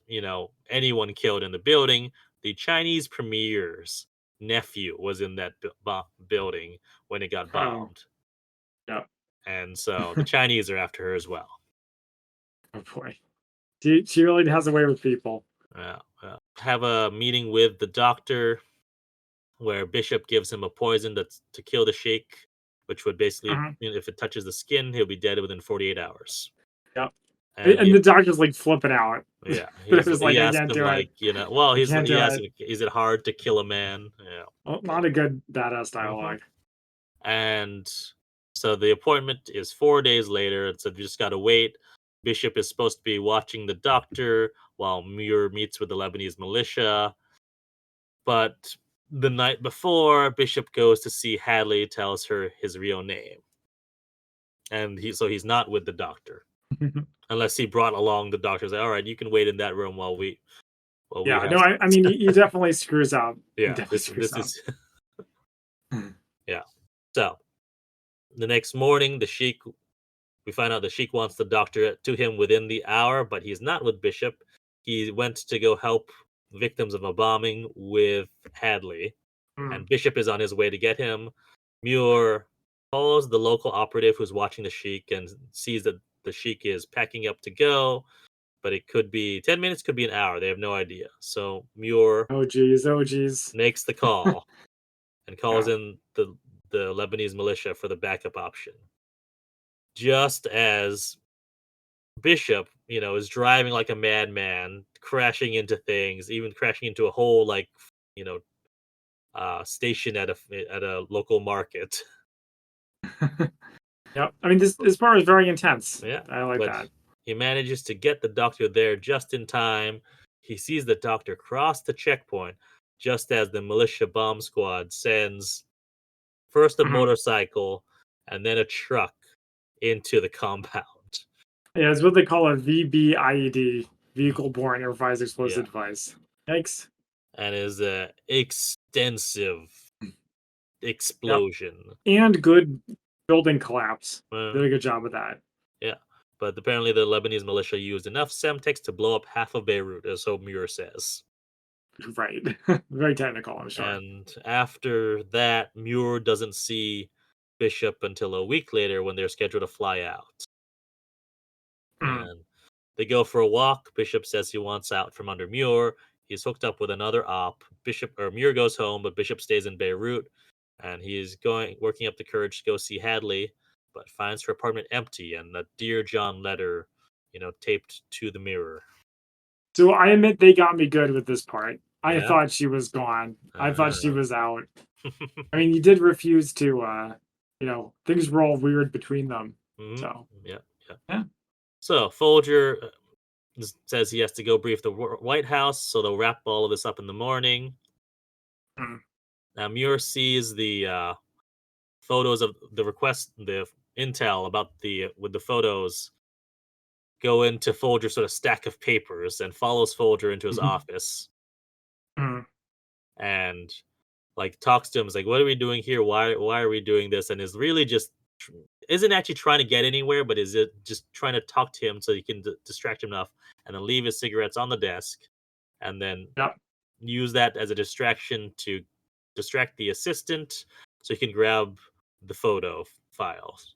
anyone killed in the building. The Chinese premier's nephew was in that building when it got Oh, bombed, yeah. and so the Chinese are after her as well. Oh boy. She really has a way with people. Have a meeting with the doctor where Bishop gives him a poison that's to kill the sheik, which would basically, Mhm. if it touches the skin, he'll be dead within 48 hours. Yep. And And the doctor's like flipping out. yeah, They're just he like, I asked can't him do it. like, well, I can't he do asked it. him, is it hard to kill a man? Yeah. Well, not a good badass Hmm. dialogue. And so the appointment is 4 days later, and so you just gotta wait. Bishop is supposed to be watching the doctor while Muir meets with the Lebanese militia. But the night before, Bishop goes to see Hadley, tells her his real name, and he's not with the doctor unless he brought along the doctor. Like, all right, you can wait in that room while we Yeah, have no, I sex. mean, he definitely screws up. He Yeah, definitely this screws this up. is yeah. So the next morning, we find out the Sheik wants the doctor to him within the hour, but he's not with Bishop. He went to go help victims of a bombing with Hadley, Mm. and Bishop is on his way to get him. Muir follows the local operative who's watching the Sheik and sees that the Sheik is packing up to go, but it could be 10 minutes, could be an hour. They have no idea. So Muir Oh geez, oh geez. makes the call and calls Yeah. in the Lebanese militia for the backup option. Just as Bishop, is driving like a madman, crashing into things, even crashing into a whole you know, station at a local market. Yep. I mean, this part is very intense. Yeah, I like but that. he manages to get the doctor there just in time. He sees the doctor cross the checkpoint just as the militia bomb squad sends first a Mhm. motorcycle and then a truck into the compound. Yeah, it's what they call a VBIED, Mhm. vehicle borne improvised Yeah, explosive device. Yikes. and is a extensive Yep. explosion. And good building collapse. Uh, Did a good job with that. yeah, but apparently the Lebanese militia used enough Semtex to blow up half of Beirut, as Muir says. Right. Very technical, I'm sure. And after that, Muir doesn't see Bishop until a week later when they're scheduled to fly out. Mm. And they go for a walk. Bishop says he wants out from under Muir. He's hooked up with another op. Muir goes home, but Bishop stays in Beirut, and he's working up the courage to go see Hadley, but finds her apartment empty and the Dear John letter, taped to the mirror. So I admit they got me good with this part. I Yeah. thought she was gone. I thought she Ah. was out. I mean, he did refuse to, things were all weird between them. Mhm. So, Yeah. Yeah. yeah. So Folger says he has to go brief the White House, so they'll wrap all of this up in the morning. Mm. Now Muir sees the photos of the request, the intel about with the photos go into Folger's sort of stack of papers and follows Folger into his office Mm. and talks to him. Is like, "What are we doing here? Why are we doing this?" And is really just isn't actually trying to get anywhere, but is it just trying to talk to him so he can distract him enough, and then leave his cigarettes on the desk, and then Yep. use that as a distraction to distract the assistant so he can grab the photo files.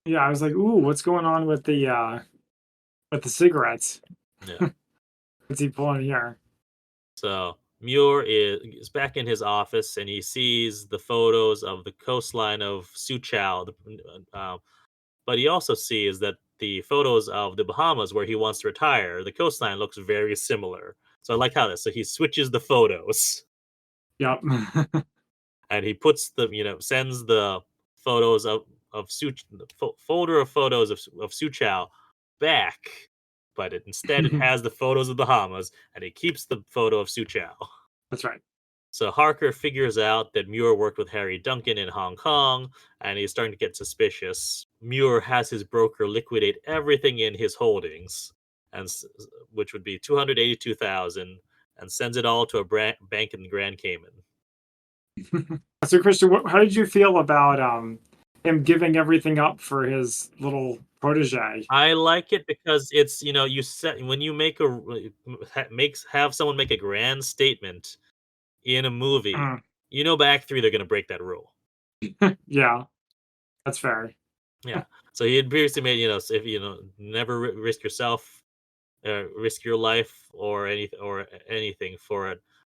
Yeah, I was like, "Ooh, what's going on with the cigarettes? Yeah. What's he pulling here?" So Muir is back in his office and he sees the photos of the coastline of Suchow, but he also sees that the photos of the Bahamas where he wants to retire, the coastline looks very similar. So I like how this. So he switches the photos Yep. and he puts sends the photos folder of photos of Suchow back, but instead it has the photos of the Bahamas, and he keeps the photo of Suchow. That's right. So Harker figures out that Muir worked with Harry Duncan in Hong Kong, and he's starting to get suspicious. Muir has his broker liquidate everything in his holdings, which would be 282,000, and sends it all to a bank in the Grand Cayman. So, Christian, how did you feel about him giving everything up for his little protege? I like it because it's you set when you make have someone make a grand statement in a movie, Mm. by Act 3 they're going to break that rule. Yeah, that's fair. Yeah. So he had previously made, if never risk yourself, risk your life or anything for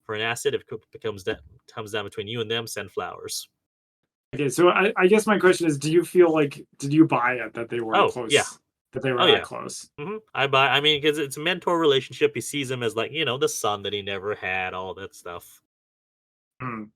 an asset. If it comes down between you and them, send flowers. Okay, so I guess my question is, do you feel like did you buy it that they were Oh yeah, close, that they were oh that yeah. close? I buy. I mean, because it's a mentor relationship. He sees him as the son that he never had. All that stuff. Mm.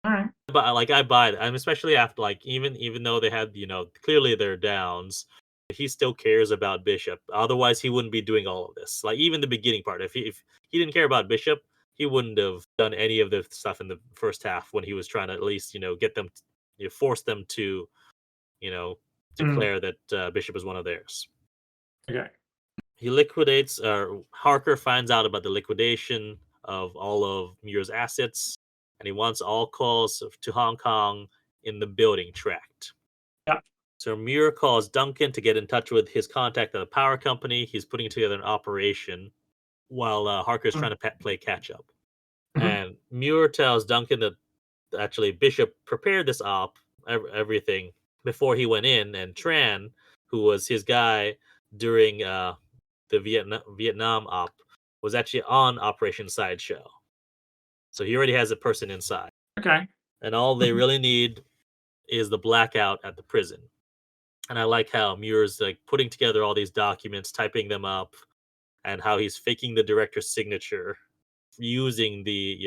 All right. But I buy that. I'm especially after even though they had clearly their downs, he still cares about Bishop. Otherwise, he wouldn't be doing all of this. Like even the beginning part. If he didn't care about Bishop, he wouldn't have done any of the stuff in the first half when he was trying to at least get them, force them to Mm, declare that Bishop is one of theirs. okay. He liquidates. Harker finds out about the liquidation of all of Muir's assets, and he wants all calls to Hong Kong in the building tracked. Yeah. So Muir calls Duncan to get in touch with his contact at the power company. He's putting together an operation while Harker's Mm, trying to play catch up. mhm. And Muir tells Duncan that actually Bishop prepared this op, everything, before he went in, and Tran, who was his guy during the Vietnam op, was actually on Operation Sideshow. So he already has a person inside. Okay. And all they really need is the blackout at the prison. And I like how Muir's like putting together all these documents, typing them up, and how he's faking the director's signature using the,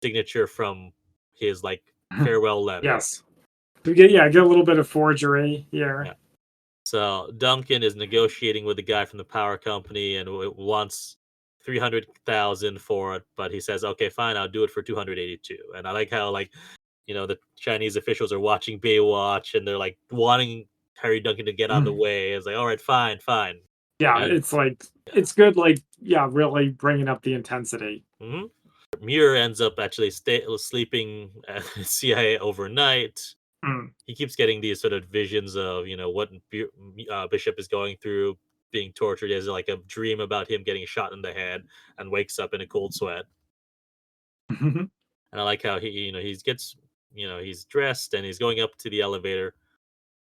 signature from his like farewell letter. Yes. We get a little bit of forgery Yeah. here. So Duncan is negotiating with the guy from the power company and wants 300,000 for it, but he says, "Okay, fine, I'll do it for 282." And I like how the Chinese officials are watching Baywatch and they're like wanting Harry Duncan to get out of the Mm. way. It's like, "All right, fine, fine." Yeah, And it's like yeah. it's good. Like, yeah, really bringing up the intensity. hmm Muir ends up actually sleeping at CIA overnight. Mm. He keeps getting these sort of visions of what Bishop is going through, being tortured. He has like a dream about him getting shot in the head and wakes up in a cold sweat. And I like how he's dressed and he's going up to the elevator,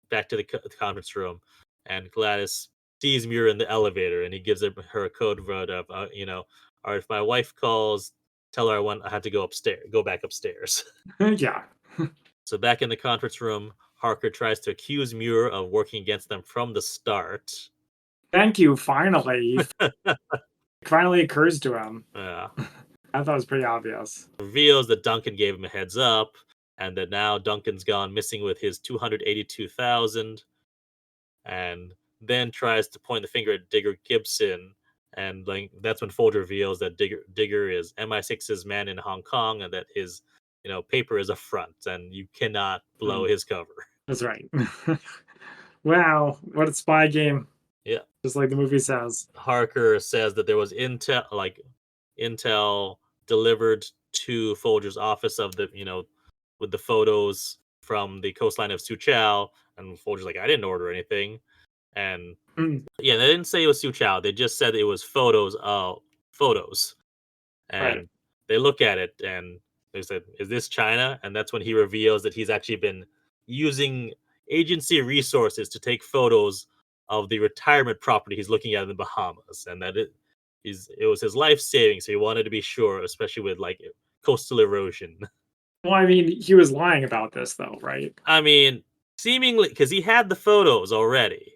back to the conference room, and Gladys sees Muir in the elevator, and he gives her a code word of or if my wife calls, tell her I had to go back upstairs. Yeah. So back in the conference room, Harker tries to accuse Muir of working against them from the start. Thank you. Finally, finally occurs to him. Yeah. I thought it was pretty obvious. Reveals that Duncan gave him a heads up, and that now Duncan's gone missing with his 282,000, and then tries to point the finger at Digger Gibson. And like that's when Folger reveals that Digger is MI6's man in Hong Kong, and that his paper is a front, and you cannot blow Mm, his cover. that's right. Wow, what a spy game! Yeah. Just like the movie says. Harker says that there was intel delivered to Folger's office of with the photos from the coastline of Suchow, and Folger's like, I didn't order anything. And Mm, yeah, they didn't say it was Suchow. They just said it was photos. right. And they look at it and they said, "Is this China?" And that's when he reveals that he's actually been using agency resources to take photos of the retirement property he's looking at in the Bahamas, and that it was his life saving. So he wanted to be sure, especially with like coastal erosion. Well, I mean, he was lying about this, though, right? I mean, seemingly because he had the photos already,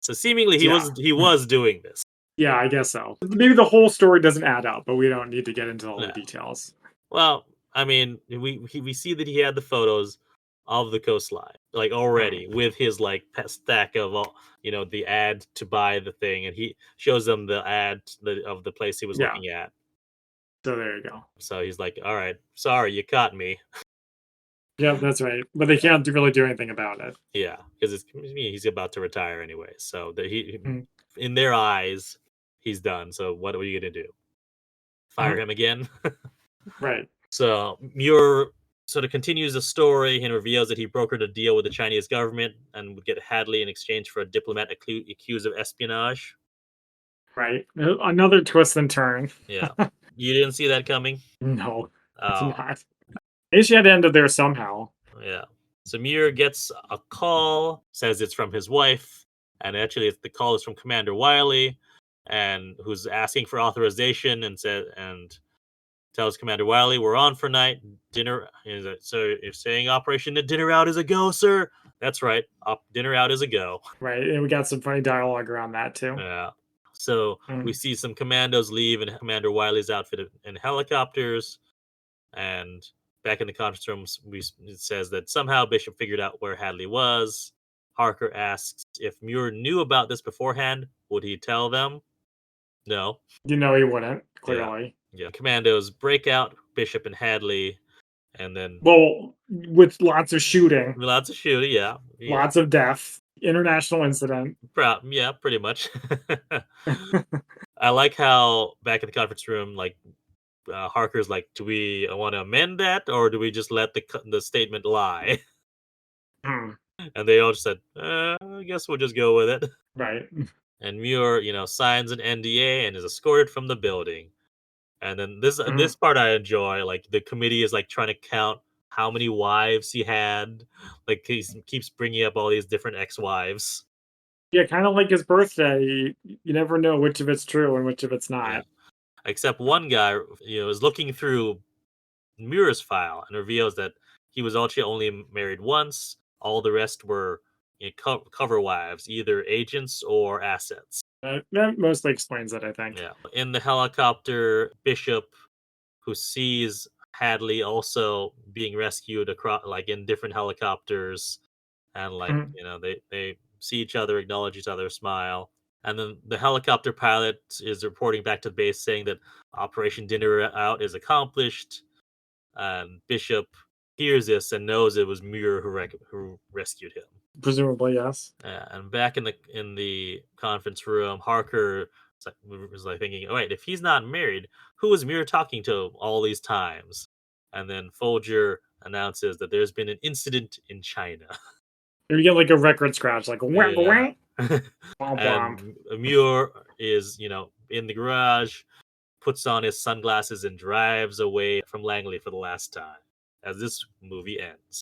so seemingly Yeah. he was doing this. Yeah, I guess so. Maybe the whole story doesn't add up, but we don't need to get into all the Yeah. details. Well, I mean, we see that he had the photos of the coastline, like already with his like stack of all, the ad to buy the thing, and he shows them the ad of the place he was Yeah. looking at. So there you go. So he's like, "All right, sorry, you caught me." Yeah, that's right. But they can't really do anything about it. Yeah, because he's about to retire anyway. So that Mm, in their eyes, he's done. So what are you gonna do? Fire mhm, him again? right. So Muir sort of continues the story and reveals that he brokered a deal with the Chinese government and would get Hadley in exchange for a diplomat accused of espionage. Right. Another twist and turn. Yeah. You didn't see that coming? No, it's Oh, not. Maybe she had to end up there somehow. yeah. So Muir gets a call, says it's from his wife, and actually the call is from Commander Wiley, and who's asking for authorization and tells Commander Wiley, "We're on for night dinner." So you're saying Operation Dinner Out is a go, sir? That's right. Dinner Out is a go. Right. And we got some funny dialogue around that too. Yeah. So we Mm, see some commandos leave in Commander Wiley's outfit in helicopters, and back in the conference rooms, it says that somehow Bishop figured out where Hadley was. Harker asks if Muir knew about this beforehand. Would he tell them? No. he wouldn't, Yeah. clearly. Yeah, commandos break out Bishop and Hadley, and then Well, with lots of shooting, lots of shooting. Yeah, yeah, lots of death, international incident. yeah, pretty much. I like how back in the conference room, like Harker's like, "Do we want to amend that, or do we just let the statement lie?" Hmm, And they all just said, "I guess we'll just go with it." right. And Muir, signs an NDA and is escorted from the building. And then this part I enjoy. Like the committee is like trying to count how many wives he had. Like he keeps bringing up all these different ex-wives. Yeah, kind of like his birthday. You never know which of it's true and which of it's Yeah, not. except one guy, is looking through Muir's file and reveals that he was actually only married once. All the rest were cover wives, either agents or assets. That mostly explains it, I think. Yeah. In the helicopter, Bishop, who sees Hadley also being rescued across, like in different helicopters, and like Mhm. they see each other, acknowledge each other, smile, and then the helicopter pilot is reporting back to base saying that Operation Dinner Out is accomplished, and Bishop hears this and knows it was Muir who rescued him. Presumably, yes. And back in the conference room, Harker was like thinking, "Oh wait, if he's not married, who is Muir talking to all these times?" And then Folger announces that there's been an incident in China. You get like a record scratch, like whack Yeah. whack, womp womp. And Muir is, in the garage, puts on his sunglasses and drives away from Langley for the last time as this movie ends.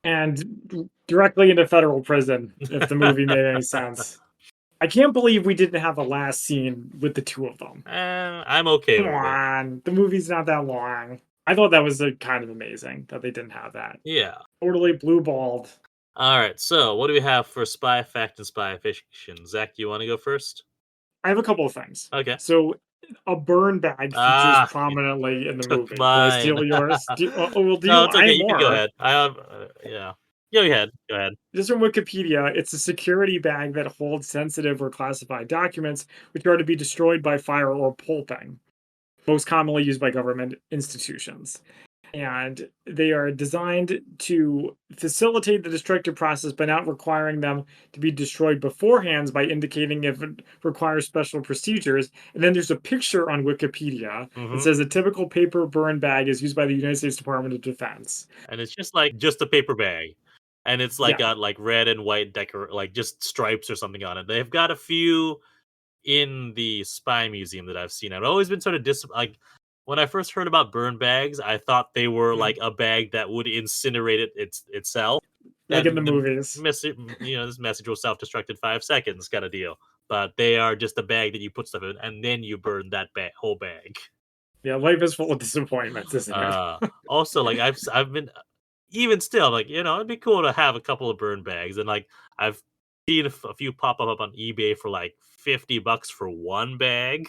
And directly into federal prison, if the movie made any sense. I can't believe we didn't have a last scene with the two of them. I'm okay Come with it. on, the movie's not that long. I thought that was kind of amazing that they didn't have that. Yeah. Totally blue balled. All right. So, what do we have for spy fact and spy fiction? Zach, do you want to go first? I have a couple of things. Okay. So, a burn bag features You prominently in the took movie. Did I mine. steal yours? Well, do No, you? it's I okay. have You can go more. ahead. I have, yeah. Go ahead. Go ahead. Just from Wikipedia, it's a security bag that holds sensitive or classified documents, which are to be destroyed by fire or pulping, most commonly used by government institutions. And they are designed to facilitate the destructive process by not requiring them to be destroyed beforehand by indicating if it requires special procedures. And then there's a picture on Wikipedia that Hmm. says a typical paper burn bag is used by the United States Department of Defense. And it's just like just a paper bag, and it's like Yeah, got like red and white like just stripes or something on it. They've got a few in the spy museum that I've seen. I've always been sort of like when I first heard about burn bags, I thought they were mhm, like a bag that would incinerate itself. like in And the movies. this message will self-destruct in 5 seconds, kind of deal. But they are just a bag that you put stuff in, and then you burn that whole bag. Yeah, life is full of disappointments, isn't it? Also, like I've been even still like it'd be cool to have a couple of burn bags, and like I've seen a few pop up on eBay for like $50 for one bag.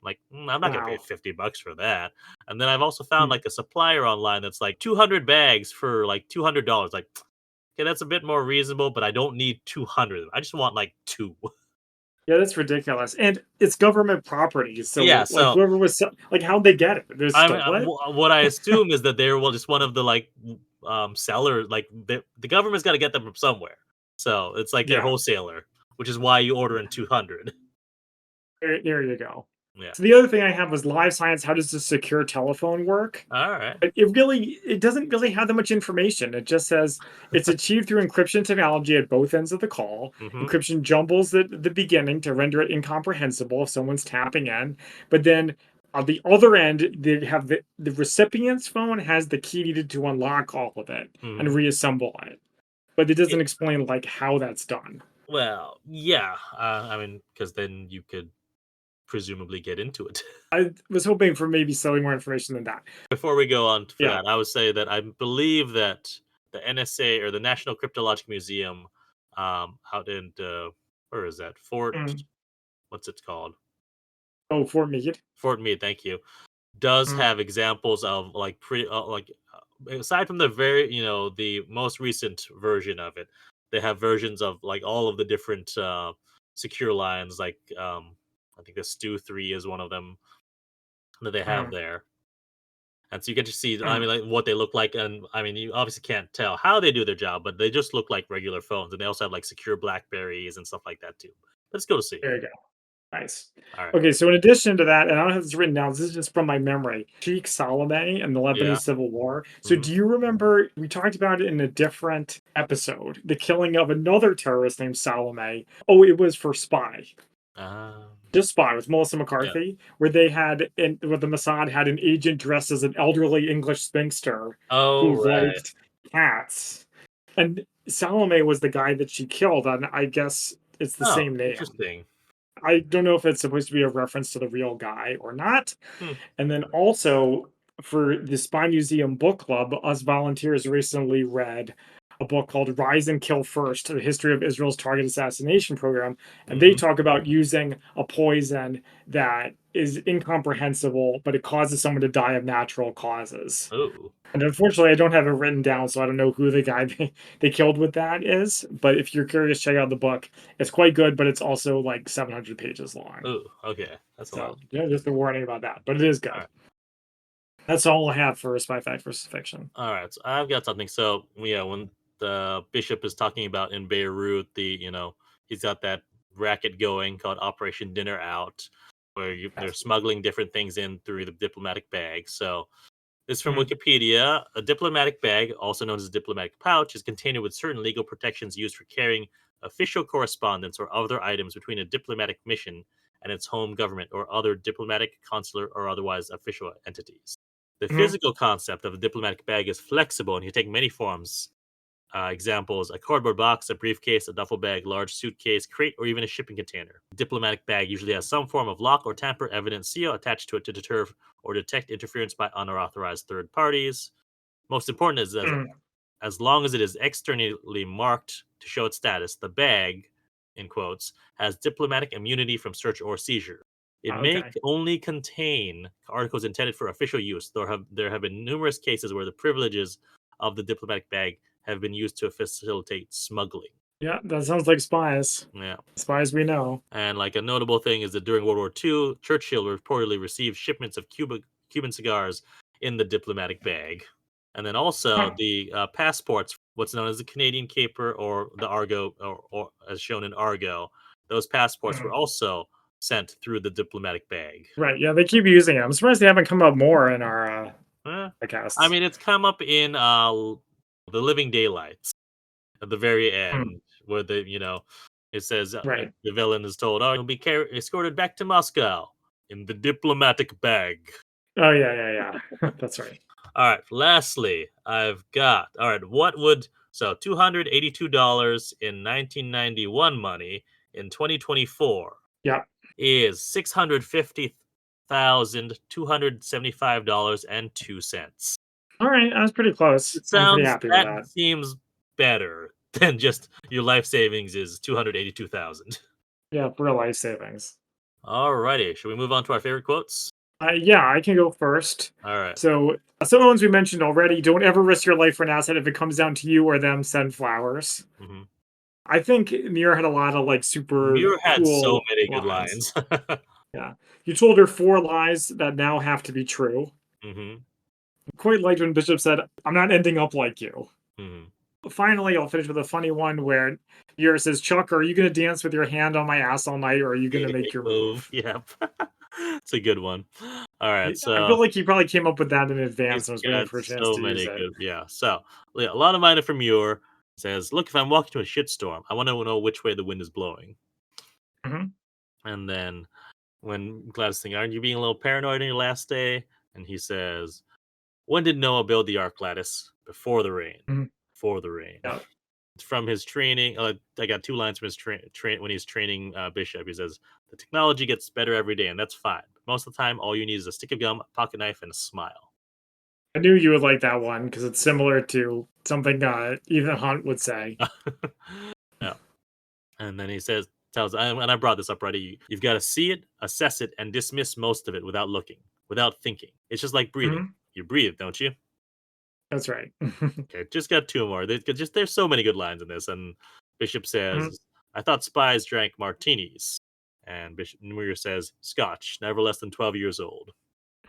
Like I'm not gonna pay Wow. $50 for that. And then I've also found Hmm. like a supplier online that's like 200 bags for like $200. Like okay, that's a bit more reasonable, but I don't need 200. I just want like two. Yeah, that's ridiculous. And it's government property. Yeah, So, like, so whoever was, like, how'd they get it? They I mean, stole it? what I assume is that they're just one of the like sellers. Like the government's got to get them from somewhere, so it's like their Yeah. wholesaler, which is why you order in 200. There you go. Yeah. So the other thing I have was live science. How does the secure telephone work? All right. But it doesn't really have that much information. It just says it's achieved through encryption technology at both ends of the call. Mm-hmm. Encryption jumbles the beginning to render it incomprehensible if someone's tapping in. But then on the other end, they have the recipient's phone has the key needed to unlock all of it and Mm-hmm. reassemble it. But it doesn't explain like how that's done. Well, yeah. I mean, because then you could presumably get into it. I was hoping for maybe slightly more information than that. Before we go on for Yeah. that, I would say that I believe that the NSA or the National Cryptologic Museum, out in where is that Fort? Mm. What's it called? Oh, Fort Meade. Fort Meade. Thank you. Does Mm. have examples of like aside from the the most recent version of it, they have versions of like all of the different secure lines, like I think the Stu 3 is one of them. that they have Mm. there. And so you get to see, I Mm. mean, like what they look like, and I mean, you obviously can't tell how they do their job, but they just look like regular phones, and they also have like secure Blackberries and stuff like that too. But it's cool to see. There you go. Nice. All right. Okay, so in addition to that, and I don't have this written down, this is just from my memory. Sheikh Salome and the Yeah. Lebanese Civil War. So Hmm. do you remember we talked about it in a different episode, the killing of another terrorist named Salome? Oh, it was for Spy. Um. Just Spy with Melissa Yeah. McCarthy, where they had where the Mossad had an agent dressed as an elderly English spinster Oh who right. liked cats. And Salome was the guy that she killed, and I guess it's the Oh, same name. interesting. I don't know if it's supposed to be a reference to the real guy or not. Hmm. And then also for the Spy Museum Book Club, us volunteers recently read a book called Rise and Kill First, The History of Israel's Target Assassination Program. And they Hmm. talk about using a poison that is incomprehensible, but it causes someone to die of natural causes. Oh. And unfortunately, I don't have it written down, so I don't know who the guy they killed with that is. But if you're curious, check out the book. It's quite good, but it's also like 700 pages long. Oh. Okay. That's a lot. So, yeah, just a warning about that. But it is All good. right. That's all I have for Spy Fact versus Fiction. All right. So I've got something. So yeah, when the bishop is talking about in Beirut, he's got that racket going called Operation Dinner Out, where they're Yes. smuggling different things in through the diplomatic bag. So this is from Mhm. Wikipedia. A diplomatic bag, also known as a diplomatic pouch, is a container with certain legal protections used for carrying official correspondence or other items between a diplomatic mission and its home government or other diplomatic, consular, or otherwise official entities. The Mhm. physical concept of a diplomatic bag is flexible and can take many forms. Examples: a cardboard box, a briefcase, a duffel bag, large suitcase, crate, or even a shipping container. A diplomatic bag usually has some form of lock or tamper evidence seal attached to it to deter or detect interference by unauthorized third parties. Most important is Mm. as long as it is externally marked to show its status, the bag, in quotes, has diplomatic immunity from search or seizure. It may Okay. only contain articles intended for official use. There have been numerous cases where the privileges of the diplomatic bag have been used to facilitate smuggling. Yeah, that sounds like spies. Yeah. Spies we know. And like a notable thing is that during World War II, Churchill reportedly received shipments of Cuban cigars in the diplomatic bag. And then also Huh. the passports, what's known as the Canadian caper or the Argo, or as shown in Argo, those passports were Mm. also sent through the diplomatic bag. Right. Yeah, they keep using it. I'm surprised they haven't come up more in our Eh, I podcasts. mean, it's come up in the Living Daylights at the very Mm. end, where it says Right. the villain is told, "Oh, you'll be escorted back to Moscow in the diplomatic bag." Oh yeah, yeah, yeah. That's right. All right. Lastly, I've got all right. What would $282 in 1991 money in 2024 Yeah. is $650,275.02. All right. I was pretty close. I'm pretty happy with That that. seems better than just your life savings is 282,000. Yeah, real life savings. Alrighty, should we move on to our favorite quotes? Yeah, I can go first. All right. So, some of the ones we mentioned already. Don't ever risk your life for an asset. If it comes down to you or them, send flowers. Mhm. I think Muir had a lot of like super Muir had so cool many good lines. lines. Yeah. You told her 4 lies that now have to be true. Mhm. Quite liked when Bishop said, "I'm not ending up like you." Mhm. Finally, I'll finish with a funny one where Muir says, "Chuck, are you gonna dance with your hand on my ass all night, or are you gonna make your Move. move?" Yep. It's a good one. All right, I so feel like he probably came up with that in he's advance and was waiting got for a chance so to use many it. good. Yeah. So yeah, a lot of mine are from Muir. Says, "Look, if I'm walking to a shitstorm, I want to know which way the wind is blowing." Mhm. And then when Gladys saying, "Aren't you being a little paranoid on your last day?" And he says, "When did Noah build the ark, Gladys? Before the rain. Mhm. Before the rain." Yeah. It's from his training. I got two lines from his when he's training Bishop. He says, "The technology gets better every day, and that's fine. But most of the time, all you need is a stick of gum, a pocket knife, and a smile." I knew you would like that one because it's similar to something, Ethan Hunt would say. Yeah. And then he says, and I brought this up already. You've got to see it, assess it, and dismiss most of it without looking, without thinking. It's just like breathing. Mhm. You breathe, don't you? That's right. Okay, just got two more. There's so many good lines in this. And Bishop Mhm. says, "I thought spies drank martinis." And Bishop Muir says, "Scotch, never less than 12 years old."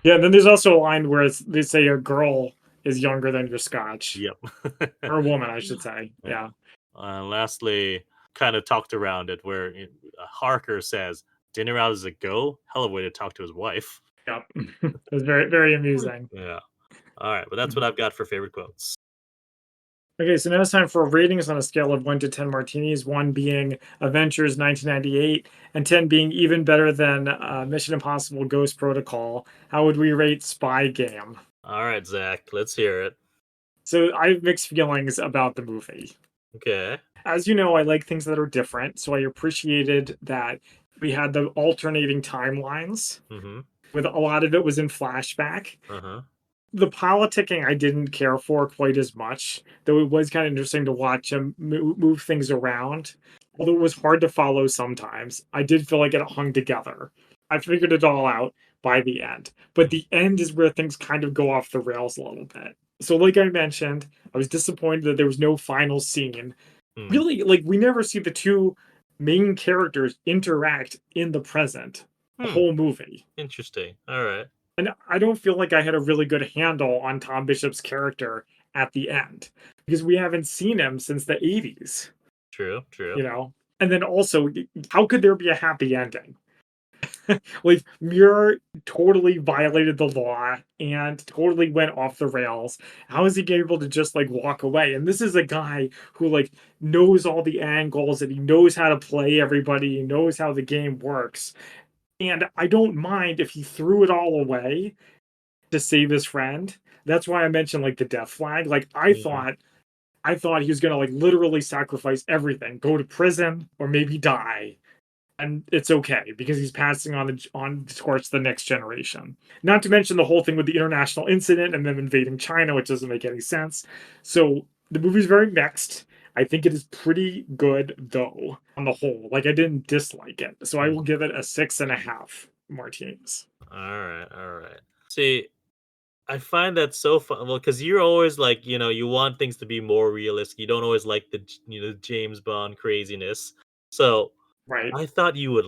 Yeah, and then there's also a line where they say a girl is younger than your scotch. Yep. Or a woman, I should say. Yeah. Yeah. Lastly, kind of talked around it where Harker says, "Dinner out as a go? Hell of a way to talk to his wife." Yep. It was very, very amusing. Yeah. All right, but that's what Mhm. I've got for favorite quotes. Okay, so now it's time for ratings on a scale of 1 to 10 martinis, 1 being Avengers 1998 and 10 being even better than Mission Impossible Ghost Protocol. How would we rate Spy Game? All right, Zach, let's hear it. So I have mixed feelings about the movie. Okay. As you know, I like things that are different, so I appreciated that we had the alternating timelines Mm-hmm. with a lot of it was in flashback. Uh-huh. The politicking I didn't care for quite as much, though it was kind of interesting to watch him move things around. Although it was hard to follow sometimes, I did feel like it hung together. I figured it all out by the end. But the end is where things kind of go off the rails a little bit. So, like I mentioned, I was disappointed that there was no final scene. Hmm. Really, like, we never see the two main characters interact in the present the Hmm. whole movie. Interesting. All right. And I don't feel like I had a really good handle on Tom Bishop's character at the end because we haven't seen him since the 80s, True. True. you know? And then also, how could there be a happy ending? Like, Muir totally violated the law and totally went off the rails. How is he able to just like walk away? And this is a guy who like knows all the angles and he knows how to play everybody, he knows how the game works. And I don't mind if he threw it all away to save his friend. That's why I mentioned like the death flag. Like Mhm. I thought he was gonna like literally sacrifice everything, go to prison or maybe die. And it's okay because he's passing on the torch to the next generation. Not to mention the whole thing with the international incident and them invading China, which doesn't make any sense. So the movie's very mixed. I think it is pretty good though, on the whole. Like I didn't dislike it. So I will Mhm. give it a 6.5 martinis. All right. All right. See, I find that so fun. Well, because you're always like, you want things to be more realistic. You don't always like the James Bond craziness. So Right. I thought you would,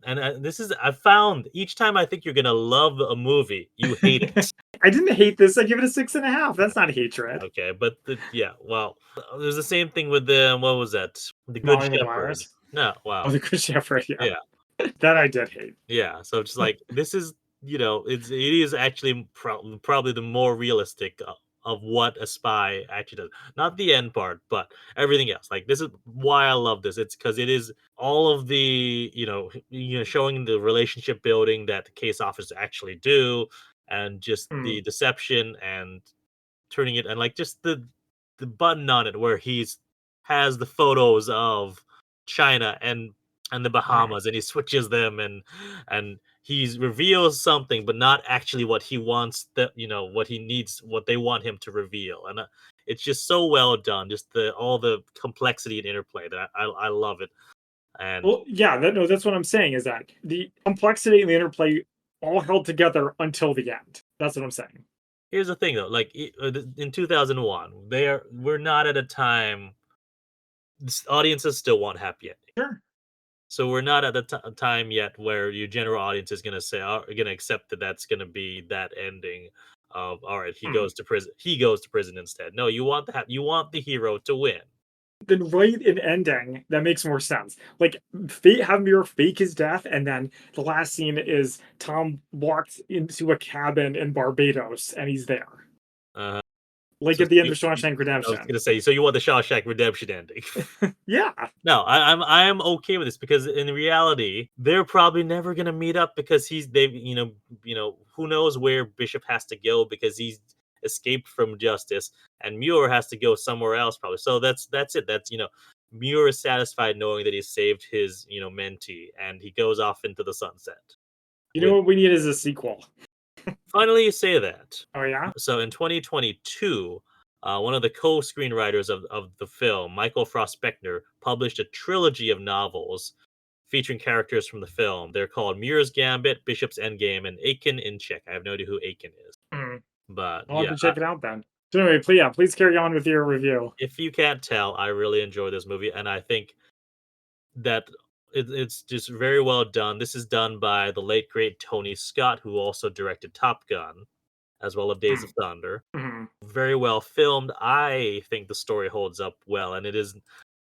and this is I found each time I think you're gonna love a movie, you hate it. I didn't hate this. I give it a 6.5. That's not hatred. Okay, but yeah, well, there's the same thing with the what was that? The Good Molly Shepherd. McGuire's. No, Oh, wow, the Good Shepherd. Yeah, yeah, that I did hate. yeah. So it's like this is it is actually probably the more realistic of what a spy actually does. Not the end part, but everything else. Like this is why I love this. It's because it is all of the showing the relationship building that the case officers actually do, and just Mm, the deception and turning it and like just the button on it where he's has the photos of China and the yeah. Bahamas and he switches them and he's reveals something but not actually what he wants that what he needs what they want him to reveal and it's just so well done just the all the complexity and interplay that I love it and Well, yeah. No, that's what I'm saying. Is that the complexity and the interplay all held together until the end? That's what I'm saying. here's the thing though like in 2001 we're not at a time audiences still want happy ending. Sure. So we're not at the time yet where your general audience is gonna say, are gonna accept that that's gonna be that ending of all right, he Mm. goes to prison. He goes to prison instead. No, you want you want the hero to win. Then write an ending that makes more sense. Like have Muir fake his death, and then the last scene is Tom walks into a cabin in Barbados, and he's there, Uh, like so at the end you, of Shawshank I was Redemption. gonna say, so you want the Shawshank Redemption ending? Yeah. No, I am okay with this because in reality, they're probably never gonna meet up because they've who knows where Bishop has to go because he's escaped from justice and Muir has to go somewhere else probably. So that's it. That's Muir is satisfied knowing that he saved his mentee and he goes off into the sunset. You know With what we need is a sequel. finally you say that. Oh yeah. So in 2022, one of the co-screenwriters of the film, Michael Frost Beckner, published a trilogy of novels featuring characters from the film. They're called Muir's Gambit, Bishop's Endgame, and Aiken in Check. I have no idea who Aiken is, Mm. but I'll have yeah, to check it out then. So anyway, please carry on with your review. if you can't tell, I really enjoy this movie, and I think that it's just very well done. This is done by the late great Tony Scott, who also directed Top Gun, as well as Days of Thunder. Mhm. Very well filmed. I think the story holds up well, and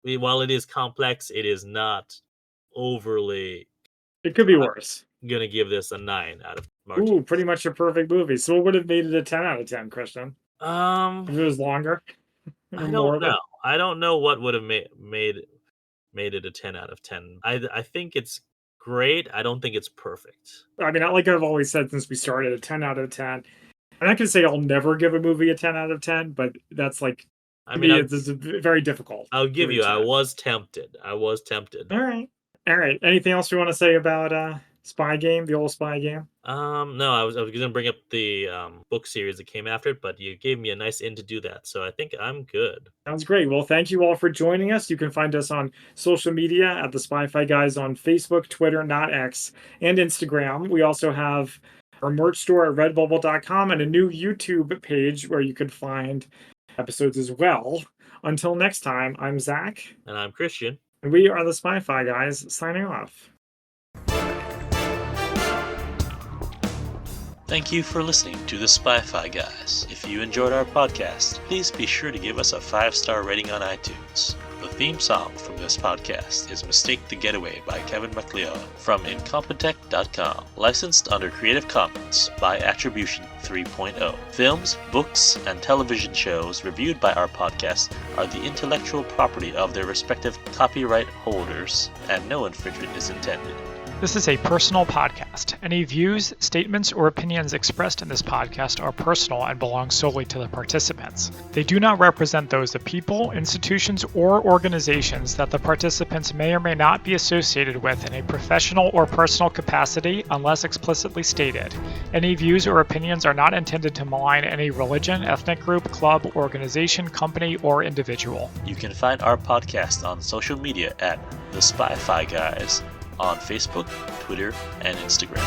while it is complex, it is not overly. It could be worse. Gonna give this a 9 out of Ooh, Martine. pretty much a perfect movie. So what would have made it a 10 out of 10, Christian? If it was longer? I Or don't more than? know. I don't know what would have made it a 10 out of 10. I think it's great. I don't think it's perfect. I mean, like I've always said since we started, a 10 out of 10. And I can say I'll never give a movie a 10 out of 10, but that's like, I to mean, me, it's very difficult I'll to give you. reach I that. was tempted. All right. All right. Anything else you want to say about Spy Game, the old Spy Game? No, I was gonna bring up the book series that came after it, but you gave me a nice in to do that, so I think I'm good. Sounds great. Well, thank you all for joining us. You can find us on social media at the Spy-Fi Guys on Facebook, Twitter, not X, and Instagram. We also have our merch store at redbubble.com and a new YouTube page where you can find episodes as well. Until next time, I'm Zach, And I'm Christian. and we are the Spy-Fi Guys signing off. Thank you for listening to the Spy-Fi Guys. If you enjoyed our podcast, please be sure to give us a 5-star rating on iTunes. The theme song from this podcast is Mistake the Getaway by Kevin MacLeod from Incompetech.com. Licensed under Creative Commons by Attribution 3.0. Films, books, and television shows reviewed by our podcast are the intellectual property of their respective copyright holders, and no infringement is intended. This is a personal podcast. Any views, statements, or opinions expressed in this podcast are personal and belong solely to the participants. They do not represent those of people, institutions, or organizations that the participants may or may not be associated with in a professional or personal capacity unless explicitly stated. Any views or opinions are not intended to malign any religion, ethnic group, club, organization, company, or individual. You can find our podcast on social media at The Spy-Fi Guys on Facebook, Twitter, and Instagram.